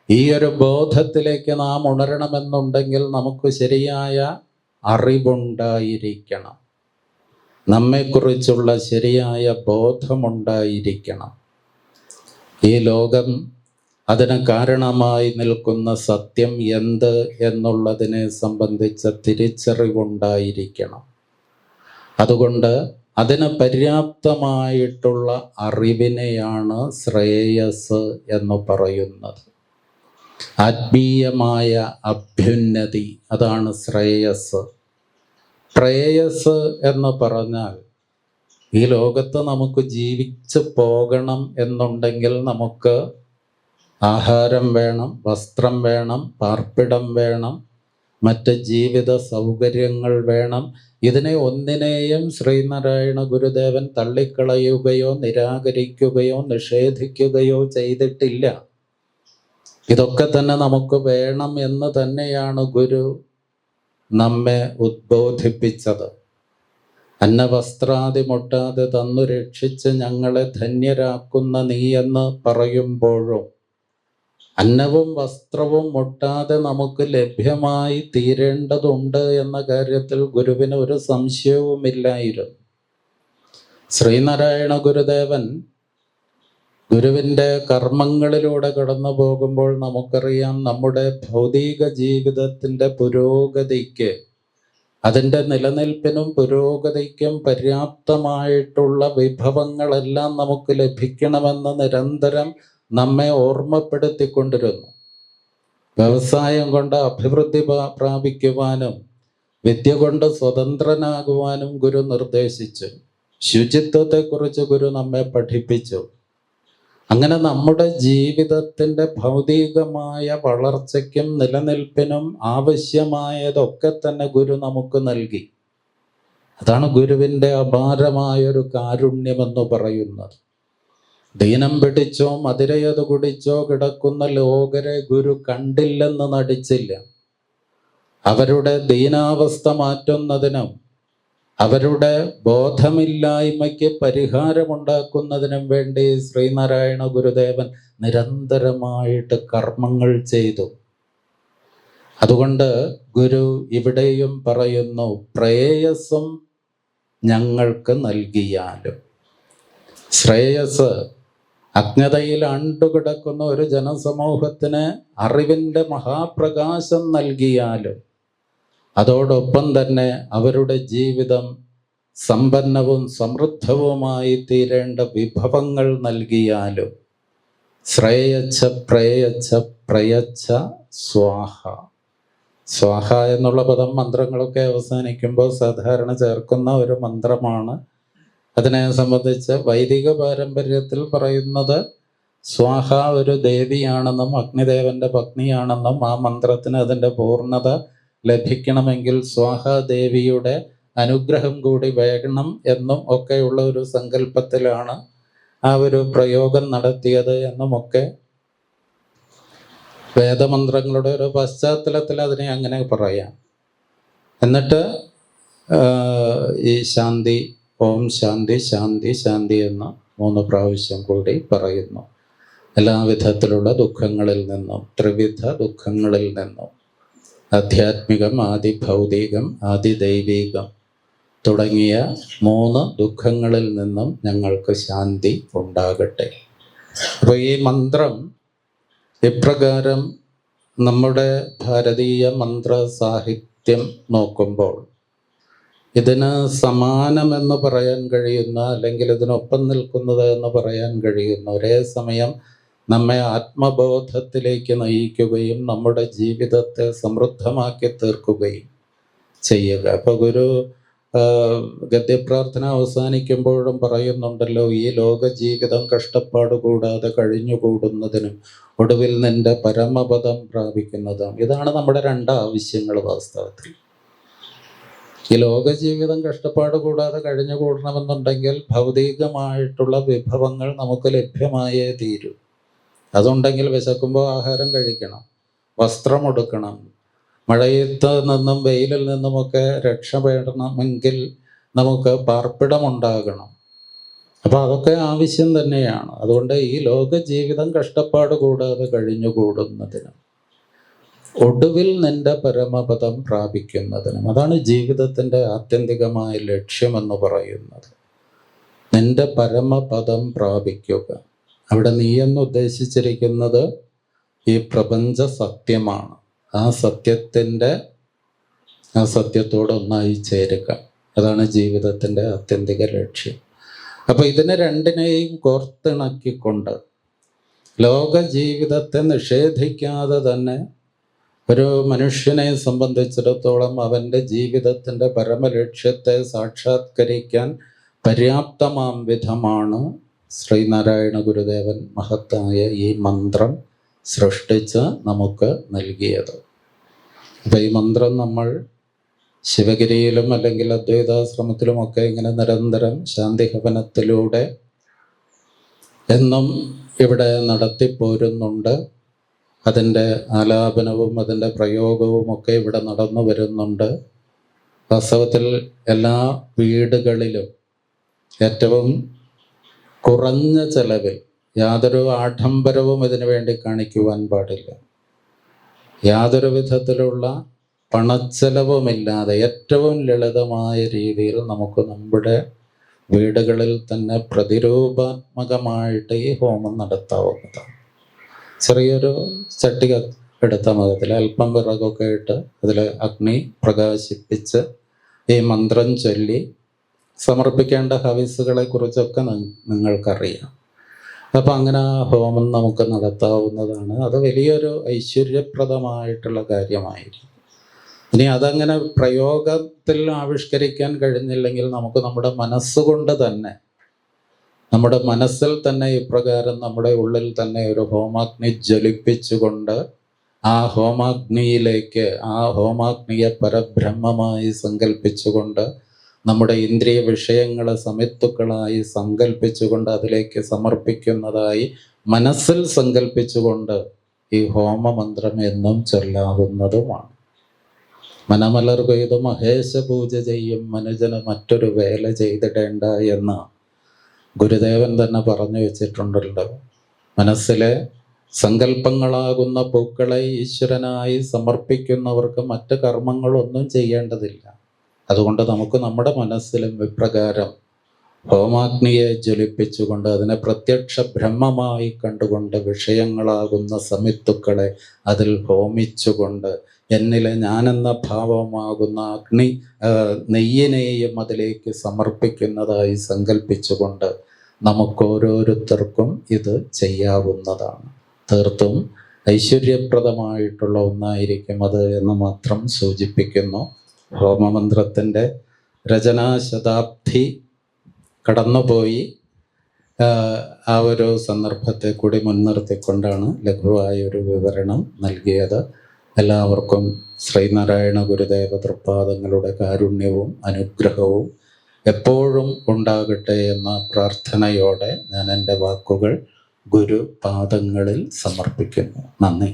ഈ ഒരു ബോധത്തിലേക്ക് നാം ഉണരണമെന്നുണ്ടെങ്കിൽ നമുക്ക് ശരിയായ അറിവുണ്ടായിരിക്കണം, നമ്മെക്കുറിച്ചുള്ള ശരിയായ ബോധമുണ്ടായിരിക്കണം. ഈ ലോകം, അതിന് കാരണമായി നിൽക്കുന്ന സത്യം എന്ത് എന്നുള്ളതിനെ സംബന്ധിച്ച തിരിച്ചറിവുണ്ടായിരിക്കണം. അതുകൊണ്ട് അതിന് പര്യാപ്തമായിട്ടുള്ള അറിവിനെയാണ് ശ്രേയസ് എന്ന് പറയുന്നത്. ആത്മീയമായ അഭ്യുന്നതി, അതാണ് ശ്രേയസ്. പ്രേയസ് എന്ന് പറഞ്ഞാൽ ഈ ലോകത്ത് നമുക്ക് ജീവിച്ച് പോകണം എന്നുണ്ടെങ്കിൽ നമുക്ക് ആഹാരം വേണം, വസ്ത്രം വേണം, പാർപ്പിടം വേണം, മറ്റ് ജീവിത സൗകര്യങ്ങൾ വേണം. ഇതിനെ ഒന്നിനെയും ശ്രീനാരായണ ഗുരുദേവൻ തള്ളിക്കളയുകയോ നിരാകരിക്കുകയോ നിഷേധിക്കുകയോ ചെയ്തിട്ടില്ല. ഇതൊക്കെ തന്നെ നമുക്ക് വേണം എന്ന് തന്നെയാണ് ഗുരു നമ്മെ ഉദ്ബോധിപ്പിച്ചത്. അന്നവസ്ത്രാദി മുട്ടാതെ തന്നു രക്ഷിച്ച് ഞങ്ങളെ ധന്യരാക്കുന്ന നീ എന്ന് പറയുമ്പോഴും അന്നവും വസ്ത്രവും മുട്ടാതെ നമുക്ക് ലഭ്യമായി തീരേണ്ടതുണ്ട് എന്ന കാര്യത്തിൽ ഗുരുവിന് ഒരു സംശയവുമില്ലായിരുന്നു. ശ്രീനാരായണ ഗുരുദേവൻ ഗുരുവിൻ്റെ കർമ്മങ്ങളിലൂടെ കടന്നു പോകുമ്പോൾ നമുക്കറിയാം, നമ്മുടെ ഭൗതിക ജീവിതത്തിൻ്റെ പുരോഗതിക്ക്, അതിൻ്റെ നിലനിൽപ്പിനും പുരോഗതിക്കും പര്യാപ്തമായിട്ടുള്ള വിഭവങ്ങളെല്ലാം നമുക്ക് ലഭിക്കണമെന്ന് നിരന്തരം നമ്മെ ഓർമ്മപ്പെടുത്തിക്കൊണ്ടിരുന്നു. വ്യവസായം കൊണ്ട് അഭിവൃദ്ധി പ്രാപിക്കുവാനും വിദ്യ കൊണ്ട് സ്വതന്ത്രനാകുവാനും ഗുരു നിർദ്ദേശിച്ചു. ശുചിത്വത്തെക്കുറിച്ച് ഗുരു നമ്മെ പഠിപ്പിച്ചു. അങ്ങനെ നമ്മുടെ ജീവിതത്തിൻ്റെ ഭൗതികമായ വളർച്ചയ്ക്കും നിലനിൽപ്പിനും ആവശ്യമായതൊക്കെ തന്നെ ഗുരു നമുക്ക് നൽകി. അതാണ് ഗുരുവിൻ്റെ അപാരമായൊരു കാരുണ്യമെന്ന് പറയുന്നത്. ദീനം പിടിച്ചോ മധുരയത് കുടിച്ചോ കിടക്കുന്ന ലോകരെ ഗുരു കണ്ടില്ലെന്ന് നടിച്ചില്ല. അവരുടെ ദീനാവസ്ഥ മാറ്റുന്നതിനും അവരുടെ ബോധമില്ലായ്മയ്ക്ക് പരിഹാരമുണ്ടാക്കുന്നതിനും വേണ്ടി ശ്രീനാരായണ ഗുരുദേവൻ നിരന്തരമായിട്ട് കർമ്മങ്ങൾ ചെയ്തു. അതുകൊണ്ട് ഗുരു ഇവിടെയും പറയുന്നു, പ്രേയസ്സും ഞങ്ങൾക്ക് നൽകിയാലും. ശ്രേയസ്, അജ്ഞതയിൽ അണ്ടുകിടക്കുന്ന ഒരു ജനസമൂഹത്തിന് അറിവിൻ്റെ മഹാപ്രകാശം നൽകിയാലും, അതോടൊപ്പം തന്നെ അവരുടെ ജീവിതം സമ്പന്നവും സമൃദ്ധവുമായി തീരേണ്ട വിഭവങ്ങൾ നൽകിയാലും, ശ്രേയച്ഛ പ്രേയച്ഛ പ്രയച്ഛ സ്വാഹ. സ്വാഹ എന്നുള്ള പദം മന്ത്രങ്ങളൊക്കെ അവസാനിക്കുമ്പോൾ സാധാരണ ചേർക്കുന്ന ഒരു മന്ത്രമാണ്. അതിനെ സംബന്ധിച്ച് വൈദിക പാരമ്പര്യത്തിൽ പറയുന്നത് സ്വാഹ ഒരു ദേവിയാണെന്നും അഗ്നിദേവന്റെ പത്നിയാണെന്നും ആ മന്ത്രത്തിന് അതിൻ്റെ പൂർണ്ണത ലഭിക്കണമെങ്കിൽ സ്വാഹ ദേവിയുടെ അനുഗ്രഹം കൂടി വേണം എന്നും ഒക്കെയുള്ള ഒരു സങ്കല്പത്തിലാണ് ആ ഒരു പ്രയോഗം നടത്തിയത് എന്നുമൊക്കെ വേദമന്ത്രങ്ങളുടെ ഒരു പശ്ചാത്തലത്തിൽ അതിനെ അങ്ങനെ പറയാം. എന്നിട്ട് ഈ ശാന്തി, ഓം ശാന്തി ശാന്തി ശാന്തി എന്ന 3 പ്രാവശ്യം കൂടി പറയുന്നു. എല്ലാവിധത്തിലുള്ള ദുഃഖങ്ങളിൽ നിന്നും, ത്രിവിധ ദുഃഖങ്ങളിൽ നിന്നും, ആധ്യാത്മികം, ആദിഭൗതികം, ആദിദൈവികം തുടങ്ങിയ 3 ദുഃഖങ്ങളിൽ നിന്നും ഞങ്ങൾക്ക് ശാന്തി ഉണ്ടാകട്ടെ. അപ്പോൾ ഈ മന്ത്രം ഇപ്രകാരം നമ്മുടെ ഭാരതീയ മന്ത്ര സാഹിത്യം നോക്കുമ്പോൾ ഇതിന് സമാനമെന്ന് പറയാൻ കഴിയുന്ന, അല്ലെങ്കിൽ ഇതിനൊപ്പം നിൽക്കുന്നത് എന്ന് പറയാൻ കഴിയുന്ന, ഒരേ സമയം നമ്മെ ആത്മബോധത്തിലേക്ക് നയിക്കുകയും നമ്മുടെ ജീവിതത്തെ സമൃദ്ധമാക്കി തീർക്കുകയും ചെയ്യുക. അപ്പോൾ ഗുരു ഗദ്യപ്രാർത്ഥന അവസാനിക്കുമ്പോഴും പറയുന്നുണ്ടല്ലോ, ഈ ലോക ജീവിതം കഷ്ടപ്പാട് കൂടാതെ കഴിഞ്ഞുകൂടുന്നതിനും ഒടുവിൽ നിന്റെ പരമപദം പ്രാപിക്കുന്നതാണ്. ഇതാണ് നമ്മുടെ 2 ആവശ്യങ്ങൾ വാസ്തവത്തിൽ. ഈ ലോക ജീവിതം കഷ്ടപ്പാട് കൂടാതെ കഴിഞ്ഞുകൂടണമെന്നുണ്ടെങ്കിൽ ഭൗതികമായിട്ടുള്ള വിഭവങ്ങൾ നമുക്ക് ലഭ്യമായേ തീരൂ. അതുണ്ടെങ്കിൽ വിശക്കുമ്പോൾ ആഹാരം കഴിക്കണം, വസ്ത്രമെടുക്കണം, മഴയത്ത് നിന്നും വെയിലിൽ നിന്നുമൊക്കെ രക്ഷപ്പെടണമെങ്കിൽ നമുക്ക് പാർപ്പിടമുണ്ടാകണം. അപ്പം അതൊക്കെ ആവശ്യം തന്നെയാണ്. അതുകൊണ്ട് ഈ ലോക ജീവിതം കഷ്ടപ്പാട് കൂടാതെ കഴിഞ്ഞുകൂടുന്നതിനും ഒടുവിൽ നിന്റെ പരമപദം പ്രാപിക്കുന്നതിനും, അതാണ് ജീവിതത്തിൻ്റെ ആത്യന്തികമായ ലക്ഷ്യമെന്ന് പറയുന്നത്. നിന്റെ പരമപദം പ്രാപിക്കുക. അവിടെ നീ എന്ന് ഉദ്ദേശിച്ചിരിക്കുന്നത് ഈ പ്രപഞ്ച സത്യമാണ്. ആ സത്യത്തോടൊന്നായി ചേരുക, അതാണ് ജീവിതത്തിൻ്റെ ആത്യന്തിക ലക്ഷ്യം. അപ്പോൾ ഇതിനെ രണ്ടിനെയും കോർത്തിണക്കിക്കൊണ്ട് ലോക ജീവിതത്തെ നിഷേധിക്കാതെ തന്നെ ഒരു മനുഷ്യനെ സംബന്ധിച്ചിടത്തോളം അവൻ്റെ ജീവിതത്തിൻ്റെ പരമലക്ഷ്യത്തെ സാക്ഷാത്കരിക്കാൻ പര്യാപ്തമാം വിധമാണ് ശ്രീനാരായണ ഗുരുദേവൻ മഹത്തായ ഈ മന്ത്രം സൃഷ്ടിച്ച് നമുക്ക് നൽകിയത്. അപ്പം ഈ മന്ത്രം നമ്മൾ ശിവഗിരിയിലും അല്ലെങ്കിൽ അദ്വൈതാശ്രമത്തിലുമൊക്കെ ഇങ്ങനെ നിരന്തരം ശാന്തിഹവനത്തിലൂടെ എന്നും ഇവിടെ നടത്തിപ്പോരുന്നുണ്ട്. അതിൻ്റെ ആലാപനവും അതിൻ്റെ പ്രയോഗവും ഒക്കെ ഇവിടെ നടന്നു വരുന്നുണ്ട്. വാസ്തവത്തിൽ എല്ലാ വീടുകളിലും ഏറ്റവും കുറഞ്ഞ ചെലവിൽ, യാതൊരു ആഡംബരവും ഇതിനു വേണ്ടി കാണിക്കുവാൻ പാടില്ല, യാതൊരു വിധത്തിലുള്ള പണച്ചെലവുമില്ലാതെ ഏറ്റവും ലളിതമായ രീതിയിൽ നമുക്ക് നമ്മുടെ വീടുകളിൽ തന്നെ പ്രതിരൂപാത്മകമായിട്ട് ഈ ഹോമം നടത്താവുന്നതാണ്. ചെറിയൊരു ചട്ടി എടുത്ത മതത്തിൽ അല്പം വിറകൊക്കെ ഇട്ട് അതിൽ അഗ്നി പ്രകാശിപ്പിച്ച് ഈ മന്ത്രം ചൊല്ലി സമർപ്പിക്കേണ്ട ഹവിസുകളെ കുറിച്ചൊക്കെ നിങ്ങൾക്കറിയാം. അപ്പം അങ്ങനെ ആ ഹോമം നമുക്ക് നടത്താവുന്നതാണ്. അത് വലിയൊരു ഐശ്വര്യപ്രദമായിട്ടുള്ള കാര്യമായിരിക്കും. ഇനി അതങ്ങനെ പ്രയോഗത്തിൽ ആവിഷ്കരിക്കാൻ കഴിഞ്ഞില്ലെങ്കിൽ നമുക്ക് നമ്മുടെ മനസ്സുകൊണ്ട് തന്നെ, നമ്മുടെ മനസ്സിൽ തന്നെ ഇപ്രകാരം നമ്മുടെ ഉള്ളിൽ തന്നെ ഒരു ഹോമാഗ്നി ജ്വലിപ്പിച്ചുകൊണ്ട് ആ ഹോമാഗ്നിയിലേക്ക്, ആ ഹോമാഗ്നിയെ പരബ്രഹ്മമായി സങ്കല്പിച്ചുകൊണ്ട്, നമ്മുടെ ഇന്ദ്രിയ വിഷയങ്ങളെ സമിത്തുക്കളായി സങ്കല്പിച്ചുകൊണ്ട് അതിലേക്ക് സമർപ്പിക്കുന്നതായി മനസ്സിൽ സങ്കല്പിച്ചുകൊണ്ട് ഈ ഹോമമന്ത്രം എന്നും ചൊല്ലാവുന്നതുമാണ്. മനമലർ കൊയ്ത് മഹേശ പൂജ ചെയ്യും മനുജന് മറ്റൊരു വേല ചെയ്തിടേണ്ട എന്ന് ഗുരുദേവൻ തന്നെ പറഞ്ഞു വെച്ചിട്ടുണ്ടല്ലോ. മനസ്സിലെ സങ്കല്പങ്ങളാകുന്ന പൂക്കളെ ഈശ്വരനായി സമർപ്പിക്കുന്നവർക്ക് മറ്റ് കർമ്മങ്ങളൊന്നും ചെയ്യേണ്ടതില്ല. അതുകൊണ്ട് നമുക്ക് നമ്മുടെ മനസ്സിലും ഇപ്രകാരം ഹോമാഗ്നിയെ ജ്വലിപ്പിച്ചുകൊണ്ട് അതിനെ പ്രത്യക്ഷ ബ്രഹ്മമായി കണ്ടുകൊണ്ട് വിഷയങ്ങളാകുന്ന സമിത്തുക്കളെ അതിൽ ഹോമിച്ചുകൊണ്ട് എന്നിലെ ഞാനെന്ന ഭാവമാകുന്ന അഗ്നി നെയ്യിനെയും അതിലേക്ക് സമർപ്പിക്കുന്നതായി സങ്കല്പിച്ചുകൊണ്ട് നമുക്കോരോരുത്തർക്കും ഇത് ചെയ്യാവുന്നതാണ്. തീർത്തും ഐശ്വര്യപ്രദമായിട്ടുള്ള ഒന്നായിരിക്കും അത് എന്ന് മാത്രം സൂചിപ്പിക്കുന്നു. ഹോമമന്ത്രത്തിൻ്റെ രചനാശതാബ്ദി കടന്നുപോയി. ആ ഒരു സന്ദർഭത്തെ കൂടി മുൻനിർത്തിക്കൊണ്ടാണ് ലഘുവായൊരു വിവരണം നൽകിയത്. എല്ലാവർക്കും ശ്രീനാരായണ ഗുരുദേവ തൃപ്പാദങ്ങളുടെ കാരുണ്യവും അനുഗ്രഹവും എപ്പോഴും ഉണ്ടാകട്ടെ എന്ന പ്രാർത്ഥനയോടെ ഞാൻ എൻ്റെ വാക്കുകൾ ഗുരുപാദങ്ങളിൽ സമർപ്പിക്കുന്നു. നന്ദി.